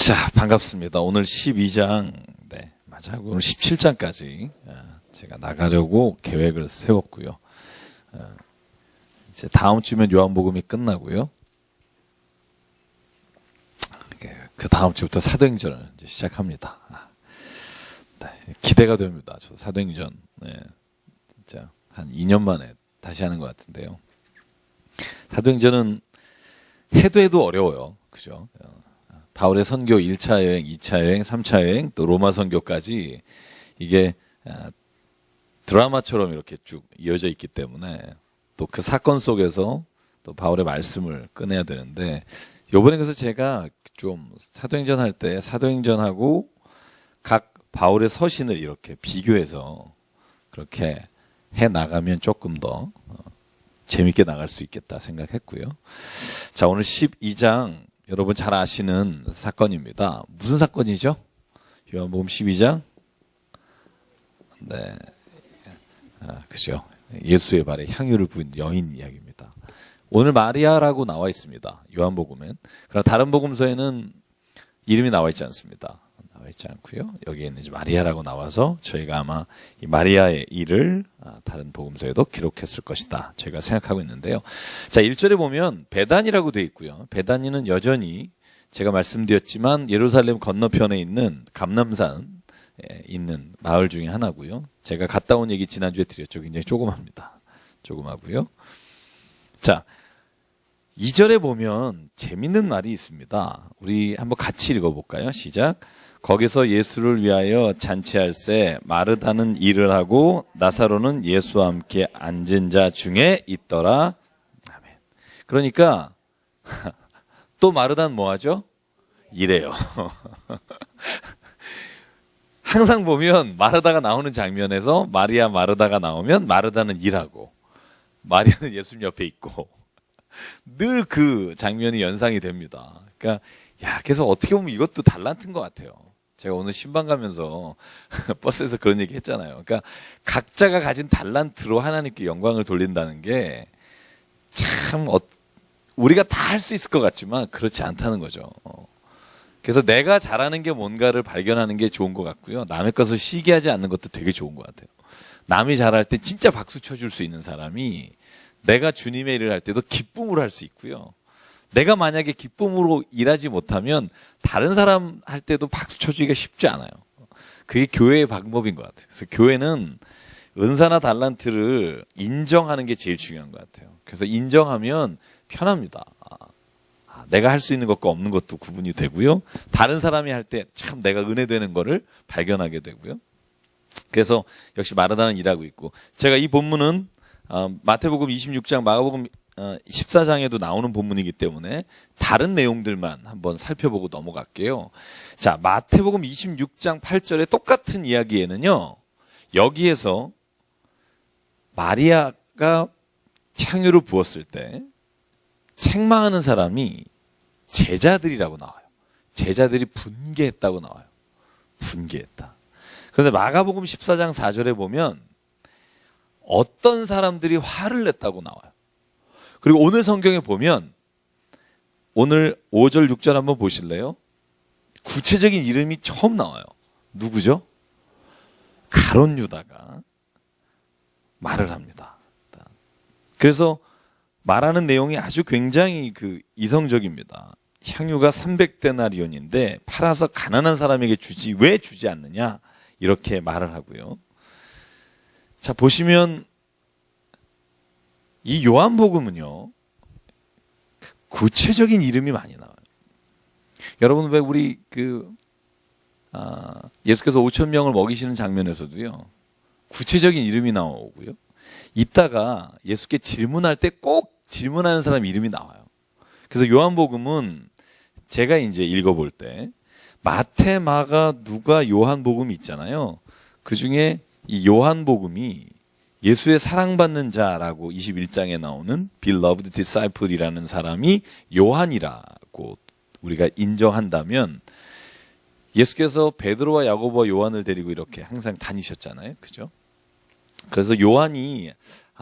자, 반갑습니다. 오늘 12장, 맞아요. 오늘 17장까지 제가 나가려고 계획을 세웠고요. 이제 다음 주면 요한복음이 끝나고요. 그 다음 주부터 사도행전을 이제 시작합니다. 기대가 됩니다. 저 사도행전, 진짜 한 2년 만에 다시 하는 것 같은데요. 사도행전은 해도 어려워요. 그죠? 바울의 선교 1차 여행, 2차 여행, 3차 여행, 또 로마 선교까지 이게 드라마처럼 이렇게 쭉 이어져 있기 때문에 또 그 사건 속에서 또 바울의 말씀을 꺼내야 되는데, 요번에 그래서 제가 좀 사도행전 할 때 사도행전하고 각 바울의 서신을 이렇게 비교해서 그렇게 해 나가면 조금 더 재밌게 나갈 수 있겠다 생각했고요. 자, 오늘 12장 여러분 잘 아시는 사건입니다. 무슨 사건이죠? 요한복음 12장? 네. 그죠. 예수의 발에 향유를 부은 여인 이야기입니다. 오늘 마리아라고 나와 있습니다. 요한복음엔. 그러나 다른 복음서에는 이름이 나와 있지 않습니다. 나와 있지 않고요. 여기에는 이제 마리아라고 나와서 저희가 아마 이 마리아의 일을 다른 복음서에도 기록했을 것이다, 제가 생각하고 있는데요. 자, 1절에 보면 베다니라고 되어 있고요. 베다니는 여전히 제가 말씀드렸지만 예루살렘 건너편에 있는 감람산에 있는 마을 중에 하나고요. 제가 갔다 온 얘기 지난주에 드렸죠. 굉장히 조그맣니다. 조그마고요. 자, 2절에 보면 재밌는 말이 있습니다. 우리 한번 같이 읽어볼까요? 시작. 거기서 예수를 위하여 잔치할새 마르다는 일을 하고 나사로는 예수와 함께 앉은 자 중에 있더라. 아멘. 그러니까 또 마르다는 뭐 하죠? 일해요. 항상 보면 마르다가 나오는 장면에서 마리아 마르다가 나오면 마르다는 일하고 마리아는 예수님 옆에 있고 늘 그 장면이 연상이 됩니다. 그러니까 그래서 어떻게 보면 이것도 달란트인 것 같아요. 제가 오늘 신방 가면서 버스에서 그런 얘기 했잖아요. 그러니까 각자가 가진 달란트로 하나님께 영광을 돌린다는 게 참 우리가 다 할 수 있을 것 같지만 그렇지 않다는 거죠. 그래서 내가 잘하는 게 뭔가를 발견하는 게 좋은 것 같고요. 남의 것을 시기하지 않는 것도 되게 좋은 것 같아요. 남이 잘할 때 진짜 박수 쳐줄 수 있는 사람이 내가 주님의 일을 할 때도 기쁨으로 할 수 있고요. 내가 만약에 기쁨으로 일하지 못하면 다른 사람 할 때도 박수 쳐주기가 쉽지 않아요. 그게 교회의 방법인 것 같아요. 그래서 교회는 은사나 달란트를 인정하는 게 제일 중요한 것 같아요. 그래서 인정하면 편합니다. 내가 할 수 있는 것과 없는 것도 구분이 되고요. 다른 사람이 할 때 참 내가 은혜되는 거를 발견하게 되고요. 그래서 역시 마르다는 일하고 있고, 제가 이 본문은 마태복음 26장, 마가복음 14장에도 나오는 본문이기 때문에 다른 내용들만 한번 살펴보고 넘어갈게요. 자, 마태복음 26장 8절에 똑같은 이야기에는요, 여기에서 마리아가 향유를 부었을 때 책망하는 사람이 제자들이라고 나와요. 제자들이 분개했다고 나와요. 분개했다. 그런데 마가복음 14장 4절에 보면 어떤 사람들이 화를 냈다고 나와요. 그리고 오늘 성경에 보면 오늘 5절 6절 한번 보실래요? 구체적인 이름이 처음 나와요. 누구죠? 가룟 유다가 말을 합니다. 그래서 말하는 내용이 아주 굉장히 이성적입니다. 향유가 300데나리온인데 팔아서 가난한 사람에게 주지 왜 주지 않느냐, 이렇게 말을 하고요. 자, 보시면 이 요한복음은요, 구체적인 이름이 많이 나와요. 여러분, 왜 우리 예수께서 5,000명을 먹이시는 장면에서도요, 구체적인 이름이 나오고요. 이따가 예수께 질문할 때 꼭 질문하는 사람 이름이 나와요. 그래서 요한복음은 제가 이제 읽어볼 때 마태, 마가, 누가, 요한복음이 있잖아요. 그 중에 이 요한복음이 예수의 사랑받는 자라고 21장에 나오는 beloved disciple이라는 사람이 요한이라고 우리가 인정한다면, 예수께서 베드로와 야고보와 요한을 데리고 이렇게 항상 다니셨잖아요. 그죠? 그래서 요한이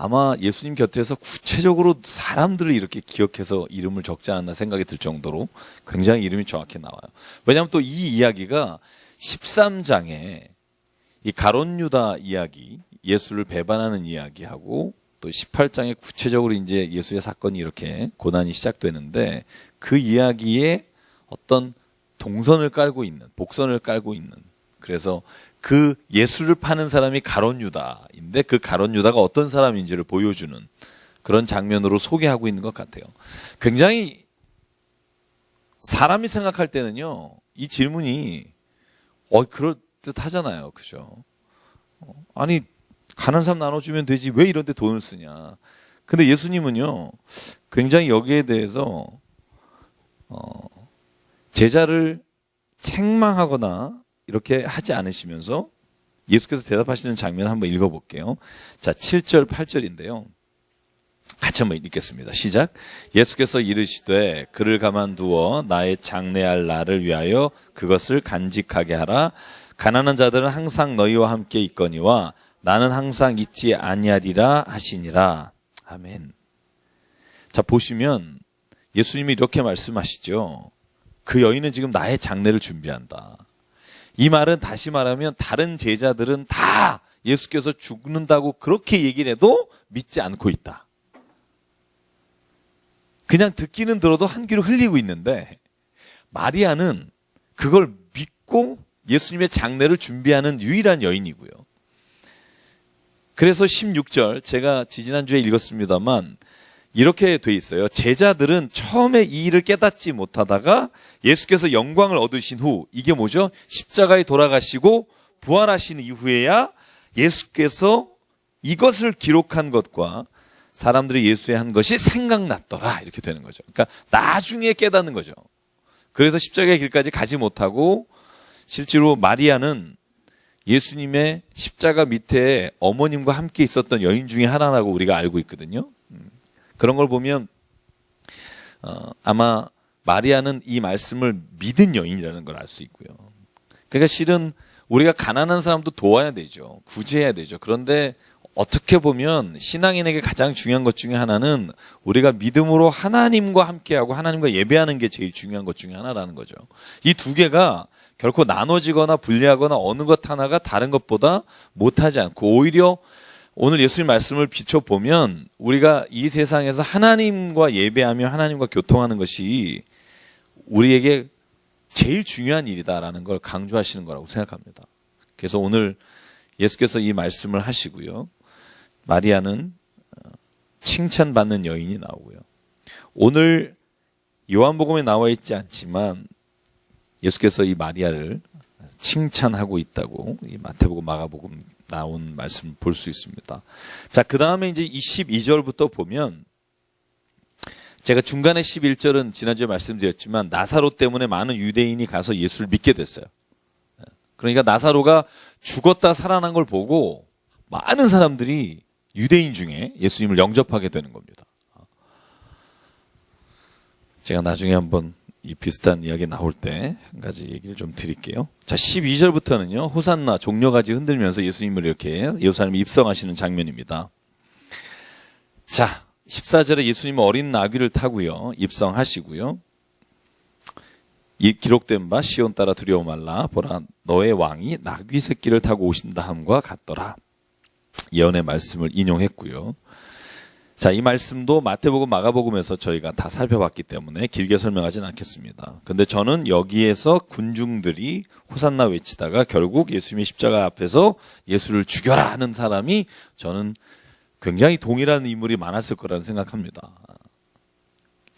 아마 예수님 곁에서 구체적으로 사람들을 이렇게 기억해서 이름을 적지 않았나 생각이 들 정도로 굉장히 이름이 정확히 나와요. 왜냐하면 또 이 이야기가 13장에 이 가룟 유다 이야기, 예수를 배반하는 이야기하고 또 18장에 구체적으로 이제 예수의 사건이 이렇게 고난이 시작되는데 그 이야기에 어떤 동선을 깔고 있는, 복선을 깔고 있는, 그래서 그 예수를 파는 사람이 가룟 유다인데 그 가룟 유다가 어떤 사람인지를 보여주는 그런 장면으로 소개하고 있는 것 같아요. 굉장히 사람이 생각할 때는요, 이 질문이 그럴듯 하잖아요. 그죠? 아니, 가난한 사람 나눠주면 되지 왜 이런 데 돈을 쓰냐. 근데 예수님은요, 굉장히 여기에 대해서 제자를 책망하거나 이렇게 하지 않으시면서 예수께서 대답하시는 장면을 한번 읽어볼게요. 자, 7절, 8절인데요. 같이 한번 읽겠습니다. 시작. 예수께서 이르시되 그를 가만두어 나의 장래할 날을 위하여 그것을 간직하게 하라. 가난한 자들은 항상 너희와 함께 있거니와 나는 항상 있지 아니하리라 하시니라. 아멘. 자, 보시면 예수님이 이렇게 말씀하시죠. 그 여인은 지금 나의 장례를 준비한다. 이 말은 다시 말하면 다른 제자들은 다 예수께서 죽는다고 그렇게 얘기를 해도 믿지 않고 있다. 그냥 듣기는 들어도 한 귀로 흘리고 있는데 마리아는 그걸 믿고 예수님의 장례를 준비하는 유일한 여인이고요. 그래서 16절 제가 지지난주에 읽었습니다만 이렇게 돼 있어요. 제자들은 처음에 이 일을 깨닫지 못하다가 예수께서 영광을 얻으신 후, 이게 뭐죠? 십자가에 돌아가시고 부활하신 이후에야 예수께서 이것을 기록한 것과 사람들이 예수에 한 것이 생각났더라. 이렇게 되는 거죠. 그러니까 나중에 깨닫는 거죠. 그래서 십자가의 길까지 가지 못하고 실제로 마리아는 예수님의 십자가 밑에 어머님과 함께 있었던 여인 중에 하나라고 우리가 알고 있거든요. 그런 걸 보면 아마 마리아는 이 말씀을 믿은 여인이라는 걸 알 수 있고요. 그러니까 실은 우리가 가난한 사람도 도와야 되죠. 구제해야 되죠. 그런데 어떻게 보면 신앙인에게 가장 중요한 것 중에 하나는 우리가 믿음으로 하나님과 함께하고 하나님과 예배하는 게 제일 중요한 것 중에 하나라는 거죠. 이 두 개가 결코 나눠지거나 분리하거나 어느 것 하나가 다른 것보다 못하지 않고 오히려 오늘 예수님 말씀을 비춰보면 우리가 이 세상에서 하나님과 예배하며 하나님과 교통하는 것이 우리에게 제일 중요한 일이다라는 걸 강조하시는 거라고 생각합니다. 그래서 오늘 예수께서 이 말씀을 하시고요. 마리아는 칭찬받는 여인이 나오고요. 오늘 요한복음에 나와 있지 않지만 예수께서 이 마리아를 칭찬하고 있다고 이 마태복음, 마가복음 나온 말씀 볼 수 있습니다. 자, 그 다음에 이제 이 12절부터 보면 제가 중간에 11절은 지난주에 말씀드렸지만 나사로 때문에 많은 유대인이 가서 예수를 믿게 됐어요. 그러니까 나사로가 죽었다 살아난 걸 보고 많은 사람들이 유대인 중에 예수님을 영접하게 되는 겁니다. 제가 나중에 한번 이 비슷한 이야기 나올 때 한 가지 얘기를 좀 드릴게요. 자, 12절부터는요. 호산나 종려가지 흔들면서 예수님을 이렇게 예루살렘에 입성하시는 장면입니다. 자, 14절에 예수님은 어린 나귀를 타고요. 입성하시고요. 이 기록된 바 시온 따라 두려워 말라 보라 너의 왕이 나귀 새끼를 타고 오신다 함과 같더라. 예언의 말씀을 인용했고요. 자, 이 말씀도 마태복음, 마가복음에서 저희가 다 살펴봤기 때문에 길게 설명하진 않겠습니다. 근데 저는 여기에서 군중들이 호산나 외치다가 결국 예수님의 십자가 앞에서 예수를 죽여라 하는 사람이 저는 굉장히 동일한 인물이 많았을 거라는 생각합니다.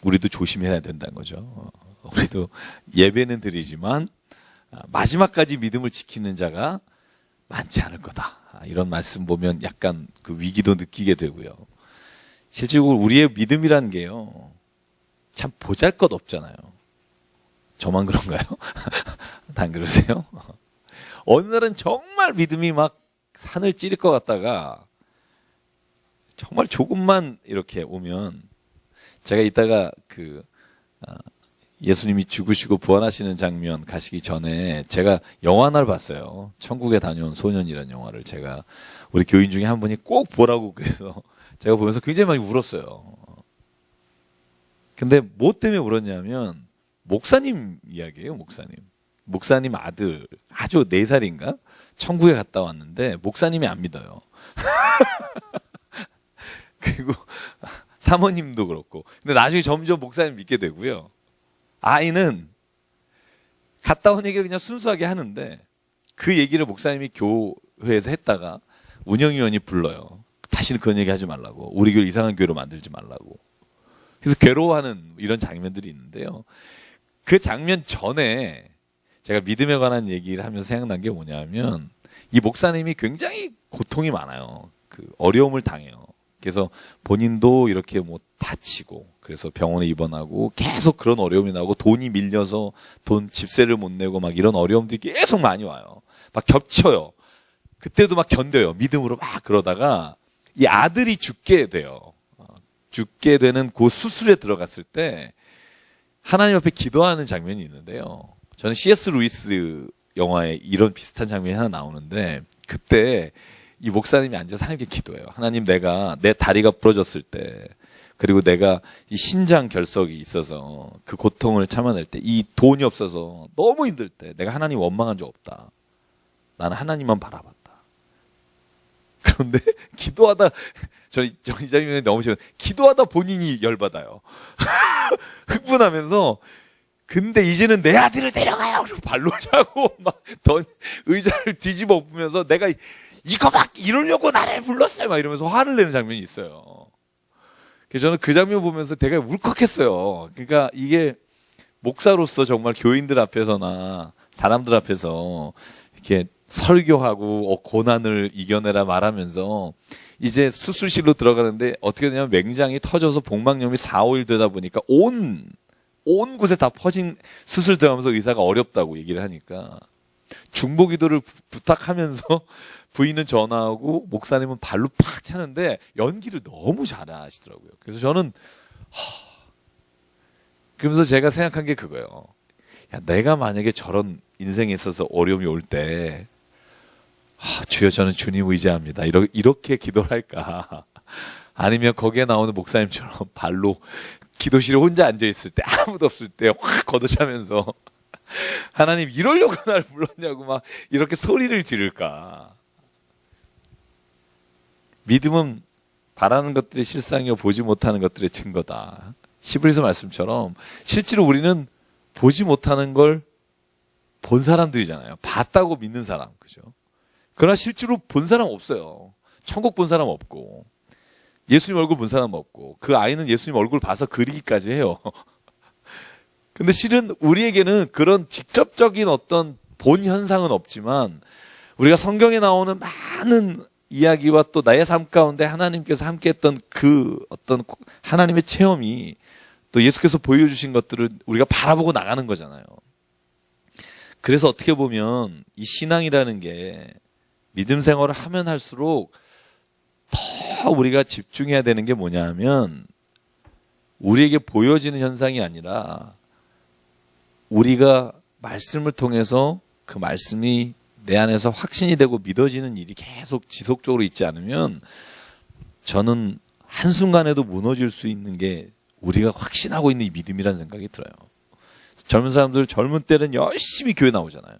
우리도 조심해야 된다는 거죠. 우리도 예배는 드리지만 마지막까지 믿음을 지키는 자가 많지 않을 거다. 이런 말씀 보면 약간 그 위기도 느끼게 되고요. 실제로 우리의 믿음이란 게요, 참 보잘것 없잖아요. 저만 그런가요? 다 안 그러세요? 어느 날은 정말 믿음이 막 산을 찌를 것 같다가 정말 조금만 이렇게 오면, 제가 이따가 예수님이 죽으시고 부활하시는 장면 가시기 전에 제가 영화 하나를 봤어요. 천국에 다녀온 소년이라는 영화를 제가 우리 교인 중에 한 분이 꼭 보라고 그래서 제가 보면서 굉장히 많이 울었어요. 근데 뭐 때문에 울었냐면 목사님 이야기예요. 목사님 아들 아주 4살인가 천국에 갔다 왔는데 목사님이 안 믿어요. 그리고 사모님도 그렇고. 근데 나중에 점점 목사님 믿게 되고요. 아이는 갔다 온 얘기를 그냥 순수하게 하는데 그 얘기를 목사님이 교회에서 했다가 운영위원이 불러요. 다시는 그런 얘기 하지 말라고. 우리 교회를 이상한 교회로 만들지 말라고. 그래서 괴로워하는 이런 장면들이 있는데요. 그 장면 전에 제가 믿음에 관한 얘기를 하면서 생각난 게 뭐냐면 이 목사님이 굉장히 고통이 많아요. 그 어려움을 당해요. 그래서 본인도 이렇게 뭐 다치고 그래서 병원에 입원하고 계속 그런 어려움이 나오고 돈이 밀려서 집세를 못 내고 막 이런 어려움들이 계속 많이 와요. 막 겹쳐요. 그때도 막 견뎌요. 믿음으로 막 그러다가 이 아들이 죽게 돼요. 죽게 되는 그 수술에 들어갔을 때 하나님 앞에 기도하는 장면이 있는데요. 저는 C.S. 루이스 영화에 이런 비슷한 장면이 하나 나오는데 그때 이 목사님이 앉아서 하나님께 기도해요. 하나님, 내가 내 다리가 부러졌을 때 그리고 내가 이 신장 결석이 있어서 그 고통을 참아낼 때 이 돈이 없어서 너무 힘들 때 내가 하나님 원망한 적 없다. 나는 하나님만 바라봤다. 그런데 기도하다 저는 이 장면에 너무 싫어요. 기도하다 본인이 열받아요. 흥분하면서 근데 이제는 내 아들을 데려가요. 그리고 발로 차고 막 의자를 뒤집어 엎으면서 내가 이거 막 이러려고 나를 불렀어요. 막 이러면서 화를 내는 장면이 있어요. 그래서 저는 그 장면 보면서 되게 울컥했어요. 그러니까 이게 목사로서 정말 교인들 앞에서나 사람들 앞에서 이렇게 설교하고 고난을 이겨내라 말하면서 이제 수술실로 들어가는데 어떻게 되냐면 맹장이 터져서 복막염이 4, 5일 되다 보니까 온 곳에 다 퍼진 수술 들어가면서 의사가 어렵다고 얘기를 하니까 중보기도를 부탁하면서 부인은 전화하고 목사님은 발로 팍 차는데 연기를 너무 잘하시더라고요. 그래서 저는 그러면서 제가 생각한 게 그거예요. 야, 내가 만약에 저런 인생에 있어서 어려움이 올 때 주여 저는 주님 의지합니다. 이렇게 기도를 할까? 아니면 거기에 나오는 목사님처럼 발로 기도실에 혼자 앉아있을 때 아무도 없을 때 확 걷어차면서 하나님 이러려고 날 불렀냐고 막 이렇게 소리를 지를까? 믿음은 바라는 것들의 실상이요 보지 못하는 것들의 증거다. 히브리서 말씀처럼 실제로 우리는 보지 못하는 걸 본 사람들이잖아요. 봤다고 믿는 사람, 그죠? 그러나 실제로 본 사람 없어요. 천국 본 사람 없고 예수님 얼굴 본 사람 없고 그 아이는 예수님 얼굴 봐서 그리기까지 해요. 근데 실은 우리에게는 그런 직접적인 어떤 본 현상은 없지만 우리가 성경에 나오는 많은 이야기와 또 나의 삶 가운데 하나님께서 함께했던 그 어떤 하나님의 체험이 또 예수께서 보여주신 것들을 우리가 바라보고 나가는 거잖아요. 그래서 어떻게 보면 이 신앙이라는 게 믿음 생활을 하면 할수록 더 우리가 집중해야 되는 게 뭐냐 하면 우리에게 보여지는 현상이 아니라 우리가 말씀을 통해서 그 말씀이 내 안에서 확신이 되고 믿어지는 일이 계속 지속적으로 있지 않으면 저는 한순간에도 무너질 수 있는 게 우리가 확신하고 있는 이 믿음이라는 생각이 들어요. 젊은 사람들 젊은 때는 열심히 교회 나오잖아요.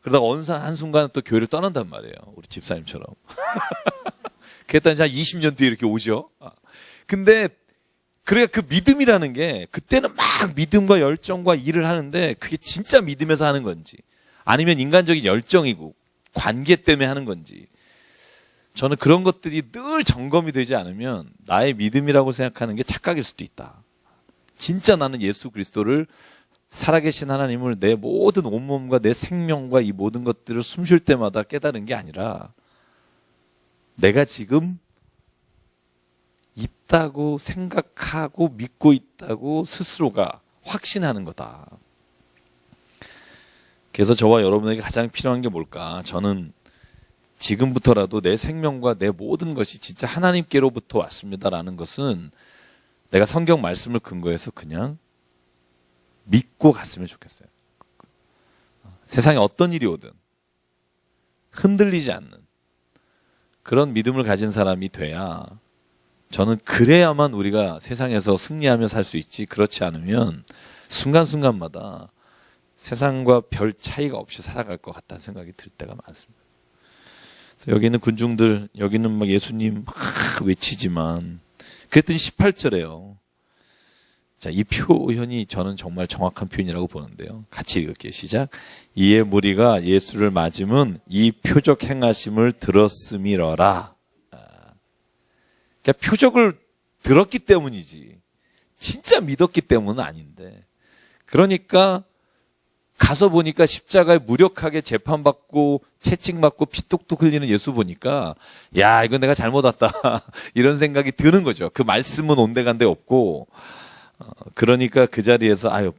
그러다가 어느 한순간에 또 교회를 떠난단 말이에요. 우리 집사님처럼. 그랬더니 한 20년 뒤에 이렇게 오죠. 근데 그러니까 그 믿음이라는 게 그때는 막 믿음과 열정과 일을 하는데 그게 진짜 믿음에서 하는 건지 아니면 인간적인 열정이고 관계 때문에 하는 건지 저는 그런 것들이 늘 점검이 되지 않으면 나의 믿음이라고 생각하는 게 착각일 수도 있다. 진짜 나는 예수 그리스도를 살아계신 하나님을 내 모든 온몸과 내 생명과 이 모든 것들을 숨 쉴 때마다 깨달은 게 아니라 내가 지금 있다고 생각하고 믿고 있다고 스스로가 확신하는 거다. 그래서 저와 여러분에게 가장 필요한 게 뭘까? 저는 지금부터라도 내 생명과 내 모든 것이 진짜 하나님께로부터 왔습니다라는 것은 내가 성경 말씀을 근거해서 그냥 믿고 갔으면 좋겠어요. 세상에 어떤 일이 오든 흔들리지 않는 그런 믿음을 가진 사람이 돼야 저는 그래야만 우리가 세상에서 승리하며 살 수 있지, 그렇지 않으면 순간순간마다 세상과 별 차이가 없이 살아갈 것 같다는 생각이 들 때가 많습니다. 그래서 여기 있는 군중들, 여기는 막 예수님 막 외치지만, 그랬더니 18절에요. 자, 이 표현이 저는 정말 정확한 표현이라고 보는데요. 같이 읽을게요. 시작. 이에 무리가 예수를 맞으면 이 표적 행하심을 들었음이러라. 그러니까 표적을 들었기 때문이지, 진짜 믿었기 때문은 아닌데, 그러니까 가서 보니까 십자가에 무력하게 재판받고 채찍맞고 피 뚝뚝 흘리는 예수 보니까, 야, 이건 내가 잘못 왔다 이런 생각이 드는 거죠. 그 말씀은 온데간데 없고, 그러니까 그 자리에서 아유,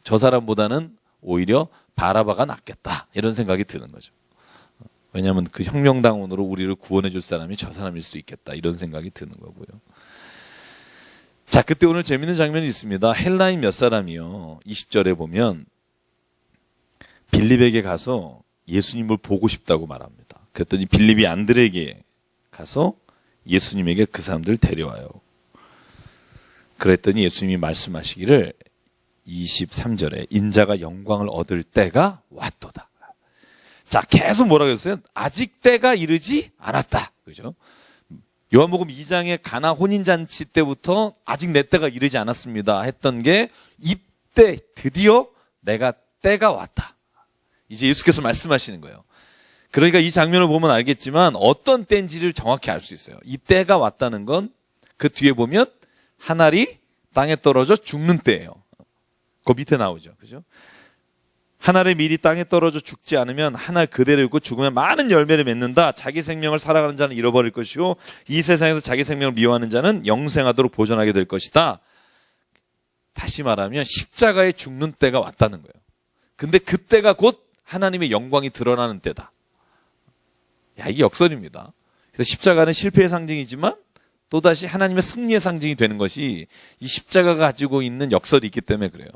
저 사람보다는 오히려 바라바가 낫겠다 이런 생각이 드는 거죠. 왜냐하면 그 혁명당원으로 우리를 구원해 줄 사람이 저 사람일 수 있겠다 이런 생각이 드는 거고요. 자, 그때 오늘 재밌는 장면이 있습니다. 헬라인 몇 사람이요, 20절에 보면 빌립에게 가서 예수님을 보고 싶다고 말합니다. 그랬더니 빌립이 안드레에게 가서 예수님에게 그 사람들 데려와요. 그랬더니 예수님이 말씀하시기를 23절에 인자가 영광을 얻을 때가 왔도다. 자, 계속 뭐라고 했어요? 아직 때가 이르지 않았다. 그죠? 요한복음 2장의 가나 혼인잔치 때부터 아직 내 때가 이르지 않았습니다 했던 게 이때 드디어 내가 때가 왔다. 이제 예수께서 말씀하시는 거예요. 그러니까 이 장면을 보면 알겠지만 어떤 때인지를 정확히 알 수 있어요. 이 때가 왔다는 건 그 뒤에 보면 한 알이 땅에 떨어져 죽는 때예요. 그 밑에 나오죠. 그죠? 한 알의 밀이 땅에 떨어져 죽지 않으면 한 알 그대로 있고 죽으면 많은 열매를 맺는다. 자기 생명을 살아가는 자는 잃어버릴 것이요, 이 세상에서 자기 생명을 미워하는 자는 영생하도록 보존하게 될 것이다. 다시 말하면 십자가에 죽는 때가 왔다는 거예요. 근데 그때가 곧 하나님의 영광이 드러나는 때다. 야, 이게 역설입니다. 그래서 십자가는 실패의 상징이지만 또다시 하나님의 승리의 상징이 되는 것이 이 십자가가 가지고 있는 역설이 있기 때문에 그래요.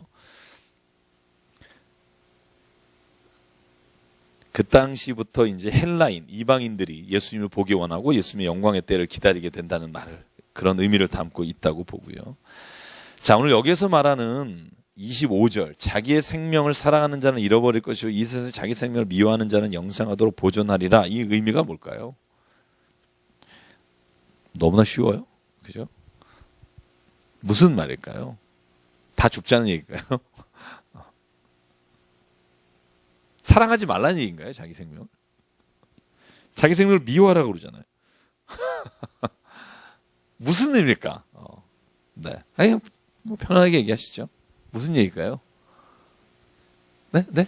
그 당시부터 이제 헬라인, 이방인들이 예수님을 보기 원하고 예수님의 영광의 때를 기다리게 된다는 말을, 그런 의미를 담고 있다고 보고요. 자, 오늘 여기에서 말하는 25절, 자기의 생명을 사랑하는 자는 잃어버릴 것이고 이 세상에 자기 생명을 미워하는 자는 영생하도록 보존하리라. 이 의미가 뭘까요? 너무나 쉬워요. 그죠? 무슨 말일까요? 다 죽자는 얘기일까요? 사랑하지 말라는 얘기인가요? 자기 생명을? 자기 생명을 미워하라고 그러잖아요. 무슨 의미일까? 네. 아니, 뭐 편하게 얘기하시죠. 무슨 얘기일까요? 네? 네?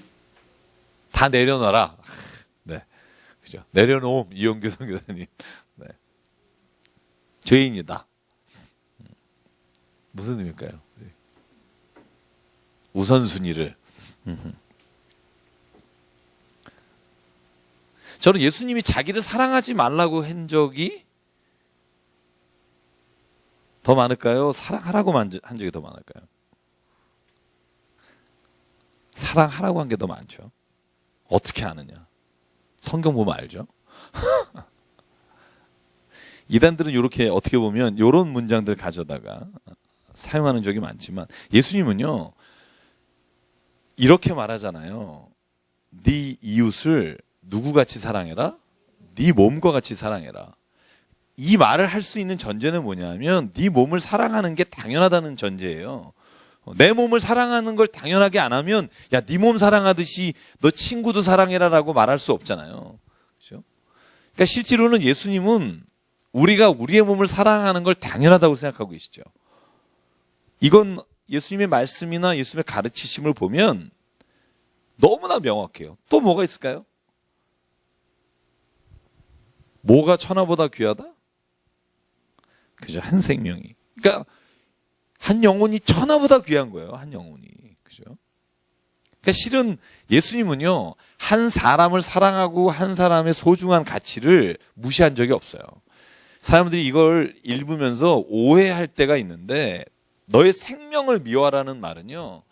다 내려놔라. 네. 그죠? 내려놓음, 이용규 선교사님. 네. 죄인이다. 무슨 의미일까요? 우선순위를. 저는 예수님이 자기를 사랑하지 말라고 한 적이 더 많을까요? 사랑하라고 한 적이 더 많을까요? 사랑하라고 한 게 더 많죠. 어떻게 아느냐? 성경 보면 알죠. 이단들은 이렇게 어떻게 보면 이런 문장들 가져다가 사용하는 적이 많지만 예수님은요 이렇게 말하잖아요. 네 이웃을 누구같이 사랑해라? 네 몸과 같이 사랑해라. 이 말을 할 수 있는 전제는 뭐냐면 네 몸을 사랑하는 게 당연하다는 전제예요. 내 몸을 사랑하는 걸 당연하게 안 하면 야, 네 몸 사랑하듯이 너 친구도 사랑해라라고 말할 수 없잖아요. 그렇죠? 그러니까 실제로는 예수님은 우리가 우리의 몸을 사랑하는 걸 당연하다고 생각하고 계시죠. 이건 예수님의 말씀이나 예수님의 가르치심을 보면 너무나 명확해요. 또 뭐가 있을까요? 뭐가 천하보다 귀하다? 그죠? 한 생명이. 그러니까 한 영혼이 천하보다 귀한 거예요. 한 영혼이. 그죠? 그러니까 실은 예수님은요, 한 사람을 사랑하고 한 사람의 소중한 가치를 무시한 적이 없어요. 사람들이 이걸 읽으면서 오해할 때가 있는데, 너의 생명을 미워하라는 말은요,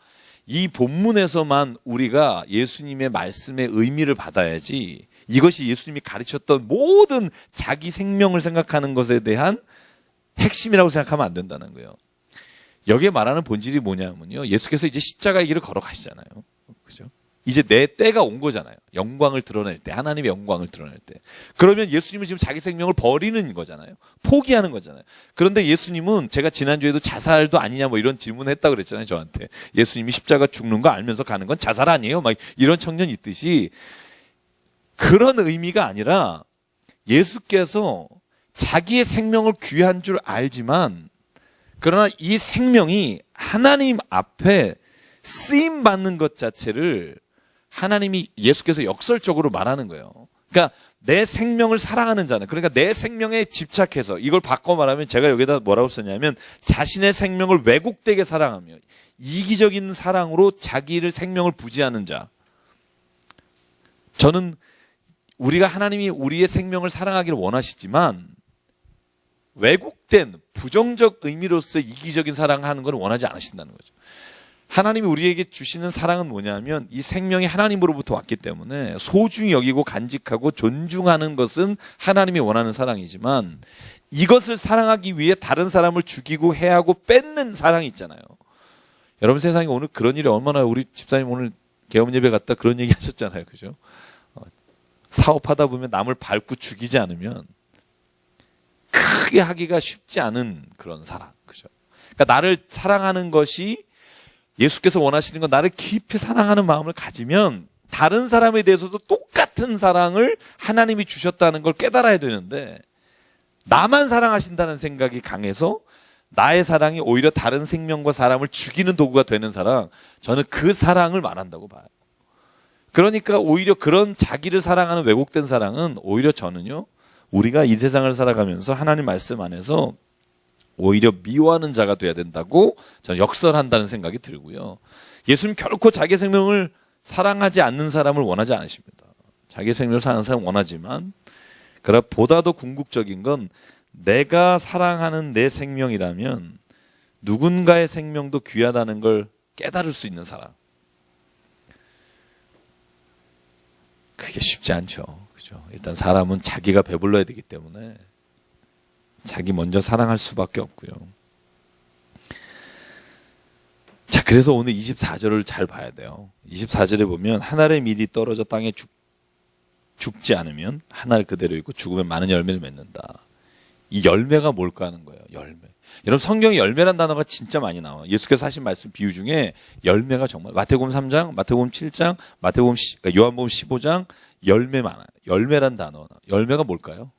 이 본문에서만 우리가 예수님의 말씀의 의미를 받아야지, 이것이 예수님이 가르쳤던 모든 자기 생명을 생각하는 것에 대한 핵심이라고 생각하면 안 된다는 거예요. 여기에 말하는 본질이 뭐냐면요. 예수께서 이제 십자가의 길을 걸어가시잖아요. 그죠? 이제 내 때가 온 거잖아요. 영광을 드러낼 때, 하나님의 영광을 드러낼 때. 그러면 예수님은 지금 자기 생명을 버리는 거잖아요. 포기하는 거잖아요. 그런데 예수님은 제가 지난주에도 자살도 아니냐 뭐 이런 질문을 했다고 그랬잖아요. 저한테. 예수님이 십자가 죽는 거 알면서 가는 건 자살 아니에요? 막 이런 청년이 있듯이 그런 의미가 아니라 예수께서 자기의 생명을 귀한 줄 알지만 그러나 이 생명이 하나님 앞에 쓰임 받는 것 자체를 하나님이 예수께서 역설적으로 말하는 거예요. 그러니까 내 생명을 사랑하는 자는, 그러니까 내 생명에 집착해서, 이걸 바꿔 말하면 제가 여기다 뭐라고 썼냐면 자신의 생명을 왜곡되게 사랑하며 이기적인 사랑으로 자기를 생명을 부지하는 자. 저는 우리가 하나님이 우리의 생명을 사랑하기를 원하시지만 왜곡된 부정적 의미로서 이기적인 사랑하는 걸 원하지 않으신다는 거죠. 하나님이 우리에게 주시는 사랑은 뭐냐면 이 생명이 하나님으로부터 왔기 때문에 소중히 여기고 간직하고 존중하는 것은 하나님이 원하는 사랑이지만 이것을 사랑하기 위해 다른 사람을 죽이고 해하고 뺏는 사랑이 있잖아요. 여러분 세상에 오늘 그런 일이 얼마나, 우리 집사님 오늘 개업 예배 갔다 그런 얘기 하셨잖아요. 그죠? 사업하다 보면 남을 밟고 죽이지 않으면 크게 하기가 쉽지 않은 그런 사랑. 그죠? 그러니까 나를 사랑하는 것이 예수께서 원하시는 건 나를 깊이 사랑하는 마음을 가지면 다른 사람에 대해서도 똑같은 사랑을 하나님이 주셨다는 걸 깨달아야 되는데 나만 사랑하신다는 생각이 강해서 나의 사랑이 오히려 다른 생명과 사람을 죽이는 도구가 되는 사랑, 저는 그 사랑을 말한다고 봐요. 그러니까 오히려 그런 자기를 사랑하는 왜곡된 사랑은 오히려 저는요, 우리가 이 세상을 살아가면서 하나님 말씀 안에서 오히려 미워하는 자가 돼야 된다고 저는 역설한다는 생각이 들고요. 예수님 결코 자기 생명을 사랑하지 않는 사람을 원하지 않으십니다. 자기 생명을 사랑하는 사람을 원하지만 그러나 보다 더 궁극적인 건 내가 사랑하는 내 생명이라면 누군가의 생명도 귀하다는 걸 깨달을 수 있는 사람. 그게 쉽지 않죠. 그죠? 일단 사람은 자기가 배불러야 되기 때문에 자기 먼저 사랑할 수밖에 없고요. 자, 그래서 오늘 24절을 잘 봐야 돼요. 24절에 보면 한 알의 밀이 떨어져 땅에 죽지 않으면 한 알 그대로 있고 죽으면 많은 열매를 맺는다. 이 열매가 뭘까 하는 거예요. 열매. 여러분 성경에 열매란 단어가 진짜 많이 나와요. 예수께서 하신 말씀 비유 중에 열매가 정말 마태복음 3장, 마태복음 7장, 요한복음 15장 열매 많아요. 열매란 단어. 열매가 뭘까요?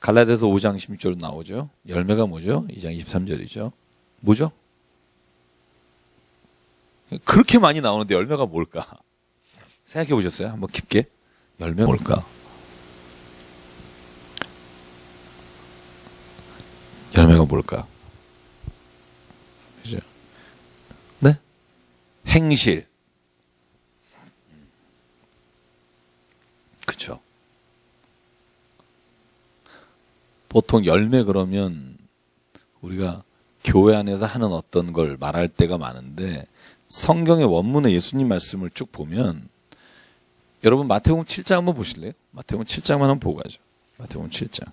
갈라디아서 5장 16절로 나오죠. 열매가 뭐죠? 2장 23절이죠. 뭐죠? 그렇게 많이 나오는데 열매가 뭘까? 생각해 보셨어요? 한번 깊게. 열매가 뭘까? 열매가 뭘까? 그죠? 네? 행실. 그쵸? 보통 열매 그러면 우리가 교회 안에서 하는 어떤 걸 말할 때가 많은데 성경의 원문에 예수님 말씀을 쭉 보면 여러분 마태복음 7장 한번 보실래요? 마태복음 7장만 한번 보고 가죠. 마태복음 7장.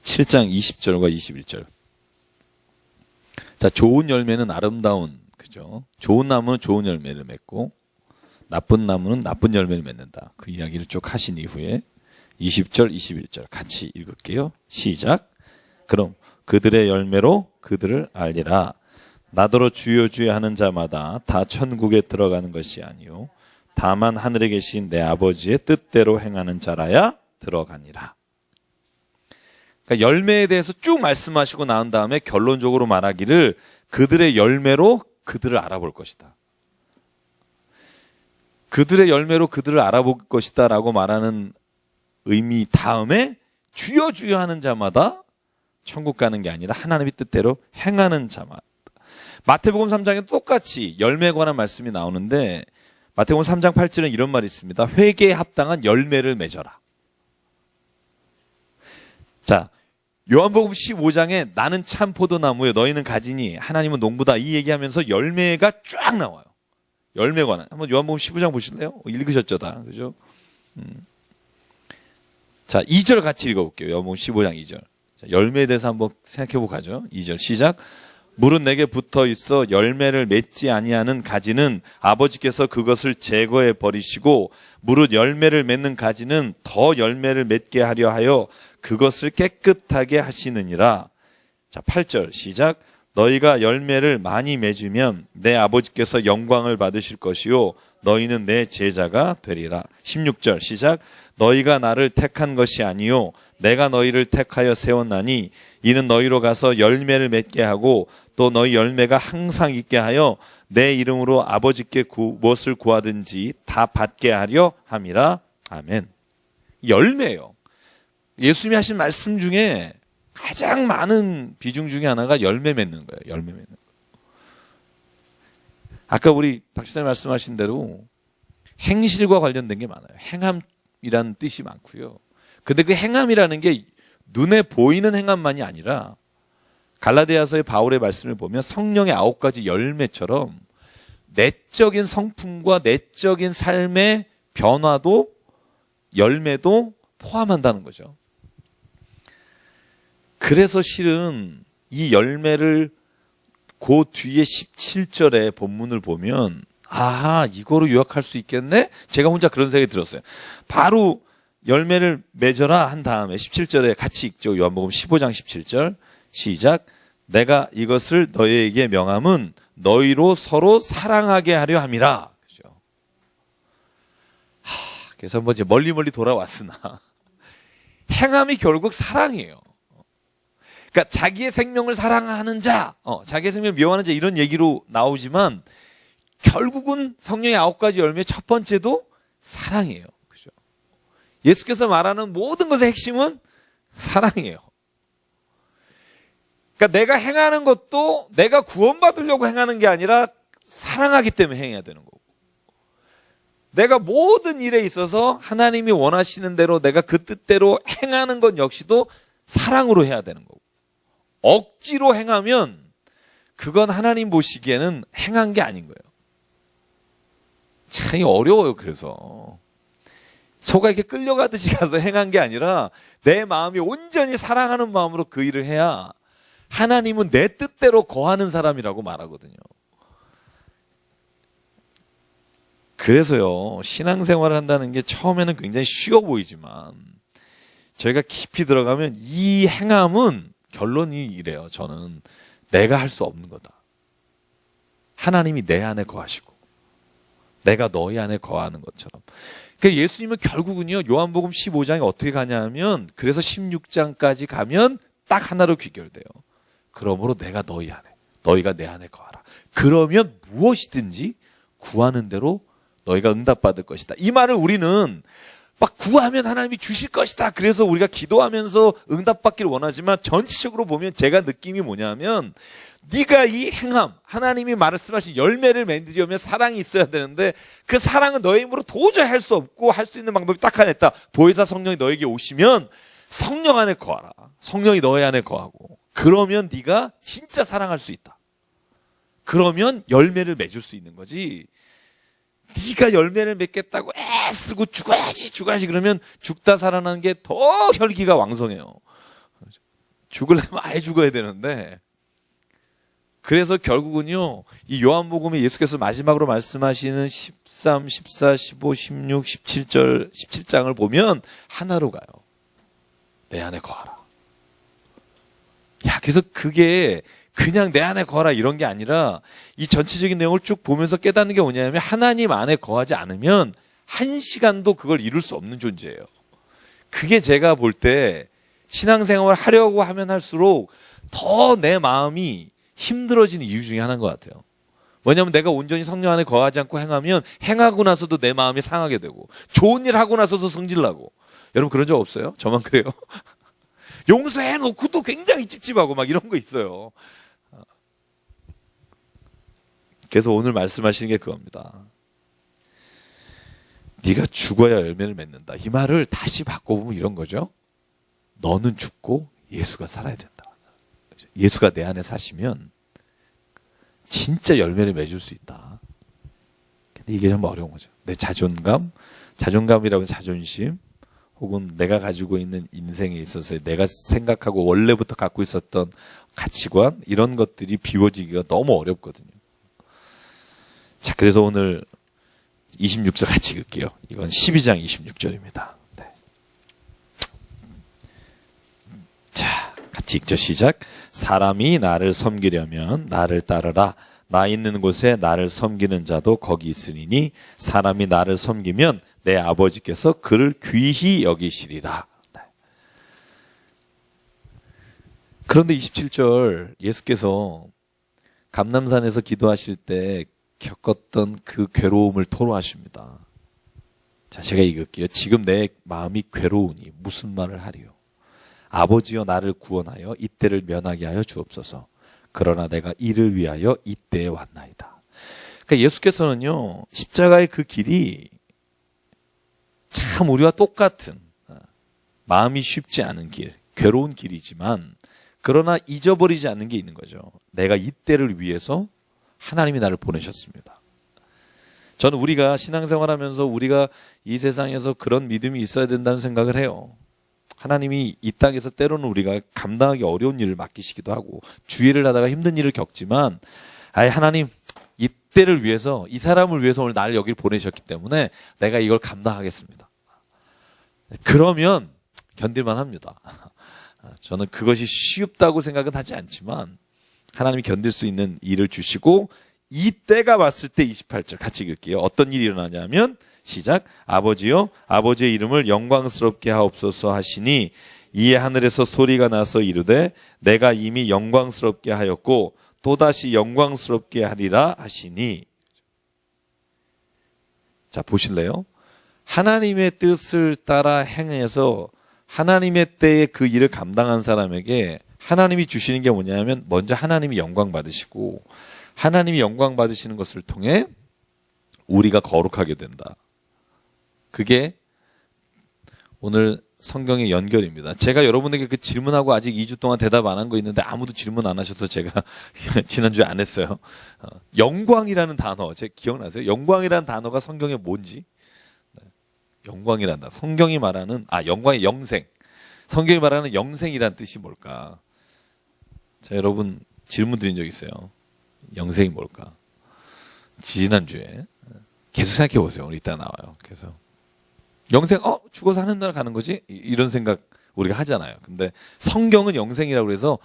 7장 20절과 21절. 자, 좋은 열매는 아름다운, 그죠? 좋은 나무는 좋은 열매를 맺고 나쁜 나무는 나쁜 열매를 맺는다. 그 이야기를 쭉 하신 이후에 20절, 21절 같이 읽을게요. 시작. 그럼 그들의 열매로 그들을 알리라. 나더러 주여 주여 하는 자마다 다 천국에 들어가는 것이 아니요 다만 하늘에 계신 내 아버지의 뜻대로 행하는 자라야 들어가니라. 그러니까 열매에 대해서 쭉 말씀하시고 나온 다음에 결론적으로 말하기를 그들의 열매로 그들을 알아볼 것이다. 그들의 열매로 그들을 알아볼 것이다 라고 말하는 의미 다음에 주여 주여 하는 자마다 천국 가는 게 아니라 하나님의 뜻대로 행하는 자마다. 마태복음 3장에 똑같이 열매에 관한 말씀이 나오는데 마태복음 3장 8절은 이런 말이 있습니다. 회개에 합당한 열매를 맺어라. 자, 요한복음 15장에 나는 참 포도나무요 너희는 가지니 하나님은 농부다 이 얘기하면서 열매가 쫙 나와요. 열매 관한. 한번 요한복음 15장 보실래요? 읽으셨죠 다. 그죠? 자, 2절 같이 읽어볼게요. 요한복음 15장 2절. 자, 열매에 대해서 한번 생각해보고 가죠. 2절 시작. 물은 내게 붙어 있어 열매를 맺지 아니하는 가지는 아버지께서 그것을 제거해 버리시고 무릇 열매를 맺는 가지는 더 열매를 맺게 하려 하여 그것을 깨끗하게 하시느니라. 자, 8절 시작. 너희가 열매를 많이 맺으면 내 아버지께서 영광을 받으실 것이요 너희는 내 제자가 되리라. 16절 시작. 너희가 나를 택한 것이 아니요 내가 너희를 택하여 세웠나니 이는 너희로 가서 열매를 맺게 하고 또 너희 열매가 항상 있게 하여 내 이름으로 아버지께 무엇을 구하든지 다 받게 하려 함이라. 아멘. 열매요. 예수님이 하신 말씀 중에 가장 많은 비중 중에 하나가 열매 맺는 거예요. 열매 맺는 거. 아까 우리 박 집사님 말씀하신 대로 행실과 관련된 게 많아요. 행함이라는 뜻이 많고요. 근데 그 행함이라는 게 눈에 보이는 행함만이 아니라 갈라디아서의 바울의 말씀을 보면 성령의 9가지 열매처럼 내적인 성품과 내적인 삶의 변화도 열매도 포함한다는 거죠. 그래서 실은 이 열매를 그 뒤에 17절의 본문을 보면 아하, 이거로 요약할 수 있겠네? 제가 혼자 그런 생각이 들었어요. 바로 열매를 맺어라 한 다음에 17절에 같이 읽죠. 요한복음 15장 17절 시작. 내가 이것을 너희에게 명함은 너희로 서로 사랑하게 하려 함이라. 그렇죠? 그래서 한번 이제 멀리 돌아왔으나 행함이 결국 사랑이에요. 그러니까 자기의 생명을 사랑하는 자, 자기의 생명을 미워하는 자 이런 얘기로 나오지만 결국은 성령의 9가지 열매 첫 번째도 사랑이에요. 그죠? 예수께서 말하는 모든 것의 핵심은 사랑이에요. 그러니까 내가 행하는 것도 내가 구원받으려고 행하는 게 아니라 사랑하기 때문에 행해야 되는 거고. 내가 모든 일에 있어서 하나님이 원하시는 대로 내가 그 뜻대로 행하는 것 역시도 사랑으로 해야 되는 거고. 억지로 행하면 그건 하나님 보시기에는 행한 게 아닌 거예요. 참 어려워요. 그래서 소가 이렇게 끌려가듯이 가서 행한 게 아니라 내 마음이 온전히 사랑하는 마음으로 그 일을 해야 하나님은 내 뜻대로 거하는 사람이라고 말하거든요. 그래서요, 신앙생활을 한다는 게 처음에는 굉장히 쉬워 보이지만 저희가 깊이 들어가면 이 행함은 결론이 이래요. 저는 내가 할 수 없는 거다. 하나님이 내 안에 거하시고 내가 너희 안에 거하는 것처럼. 그러니까 예수님은 결국은요, 요한복음 15장에 어떻게 가냐면 그래서 16장까지 가면 딱 하나로 귀결돼요. 그러므로 내가 너희 안에, 너희가 내 안에 거하라. 그러면 무엇이든지 구하는 대로 너희가 응답받을 것이다. 이 말을 우리는 막 구하면 하나님이 주실 것이다. 그래서 우리가 기도하면서 응답받기를 원하지만 전체적으로 보면 제가 느낌이 뭐냐면 네가 이 행함, 하나님이 말씀하신 열매를 맺으려면 사랑이 있어야 되는데 그 사랑은 너의 힘으로 도저히 할 수 없고 할 수 있는 방법이 딱 하나 있다. 보혜사 성령이 너에게 오시면 성령 안에 거하라. 성령이 너의 안에 거하고 그러면 네가 진짜 사랑할 수 있다. 그러면 열매를 맺을 수 있는 거지. 네가 열매를 맺겠다고 애쓰고 죽어야지 그러면 죽다 살아나는 게 더 혈기가 왕성해요. 죽으려면 아예 죽어야 되는데 그래서 결국은요, 이 요한복음에 예수께서 마지막으로 말씀하시는 13, 14, 15, 16, 17절, 17장을 보면 하나로 가요. 내 안에 거하라. 야, 그래서 그게 그냥 내 안에 거하라 이런 게 아니라 이 전체적인 내용을 쭉 보면서 깨닫는 게 뭐냐면 하나님 안에 거하지 않으면 한 시간도 그걸 이룰 수 없는 존재예요. 그게 제가 볼 때 신앙생활을 하려고 하면 할수록 더 내 마음이 힘들어지는 이유 중에 하나인 것 같아요. 왜냐하면 내가 온전히 성령 안에 거하지 않고 행하면 행하고 나서도 내 마음이 상하게 되고 좋은 일 하고 나서도 성질나고. 여러분 그런 적 없어요? 저만 그래요? 용서해놓고도 굉장히 찝찝하고 막 이런 거 있어요. 그래서 오늘 말씀하시는 게 그겁니다. 네가 죽어야 열매를 맺는다. 이 말을 다시 바꿔보면 이런 거죠. 너는 죽고 예수가 살아야 된다. 예수가 내 안에 사시면 진짜 열매를 맺을 수 있다. 근데 이게 좀 어려운 거죠. 내 자존감이라고 자존심, 혹은 내가 가지고 있는 인생에 있어서 내가 생각하고 원래부터 갖고 있었던 가치관 이런 것들이 비워지기가 너무 어렵거든요. 자, 그래서 오늘 26절 같이 읽을게요. 이건 12장 26절입니다. 네. 자, 같이 읽죠. 시작. 사람이 나를 섬기려면 나를 따르라. 나 있는 곳에 나를 섬기는 자도 거기 있으리니 사람이 나를 섬기면 내 아버지께서 그를 귀히 여기시리라. 네. 그런데 27절 예수께서 감람산에서 기도하실 때 겪었던 그 괴로움을 토로하십니다. 자, 제가 읽을게요. 지금 내 마음이 괴로우니 무슨 말을 하리요. 아버지여 나를 구원하여 이때를 면하게 하여 주옵소서. 그러나 내가 이를 위하여 이때에 왔나이다. 그러니까 예수께서는요, 십자가의 그 길이 참 우리와 똑같은 마음이 쉽지 않은 길, 괴로운 길이지만 그러나 잊어버리지 않는 게 있는 거죠. 내가 이때를 위해서 하나님이 나를 보내셨습니다. 저는 우리가 신앙생활하면서 우리가 이 세상에서 그런 믿음이 있어야 된다는 생각을 해요. 하나님이 이 땅에서 때로는 우리가 감당하기 어려운 일을 맡기시기도 하고 주의를 하다가 힘든 일을 겪지만 하나님 이때를 위해서 이 사람을 위해서 오늘 나를 여기를 보내셨기 때문에 내가 이걸 감당하겠습니다. 그러면 견딜만 합니다. 저는 그것이 쉽다고 생각은 하지 않지만 하나님이 견딜 수 있는 일을 주시고 이 때가 왔을 때 28절 같이 읽을게요. 어떤 일이 일어나냐면 시작. 아버지여 아버지의 이름을 영광스럽게 하옵소서 하시니 이에 하늘에서 소리가 나서 이르되 내가 이미 영광스럽게 하였고 또다시 영광스럽게 하리라 하시니. 자, 보실래요? 하나님의 뜻을 따라 행해서 하나님의 때에 그 일을 감당한 사람에게 하나님이 주시는 게 뭐냐면 먼저 하나님이 영광 받으시고 하나님이 영광 받으시는 것을 통해 우리가 거룩하게 된다. 그게 오늘 성경의 연결입니다. 제가 여러분에게 그 질문하고 아직 2주 동안 대답 안 한 거 있는데 아무도 질문 안 하셔서 제가 지난주에 안 했어요. 영광이라는 단어, 제 기억나세요? 영광이라는 단어가 성경에 뭔지? 영광이라는 단어. 성경이 말하는, 영광의 영생. 성경이 말하는 영생이란 뜻이 뭘까? 자, 여러분 질문 드린 적 있어요. 영생이 뭘까? 지난주에. 계속 생각해 보세요. 오늘 이따 나와요. 그래서 영생, 죽어서 하는 날 가는 거지? 이런 생각 우리가 하잖아요. 근데 성경은 영생이라고 해서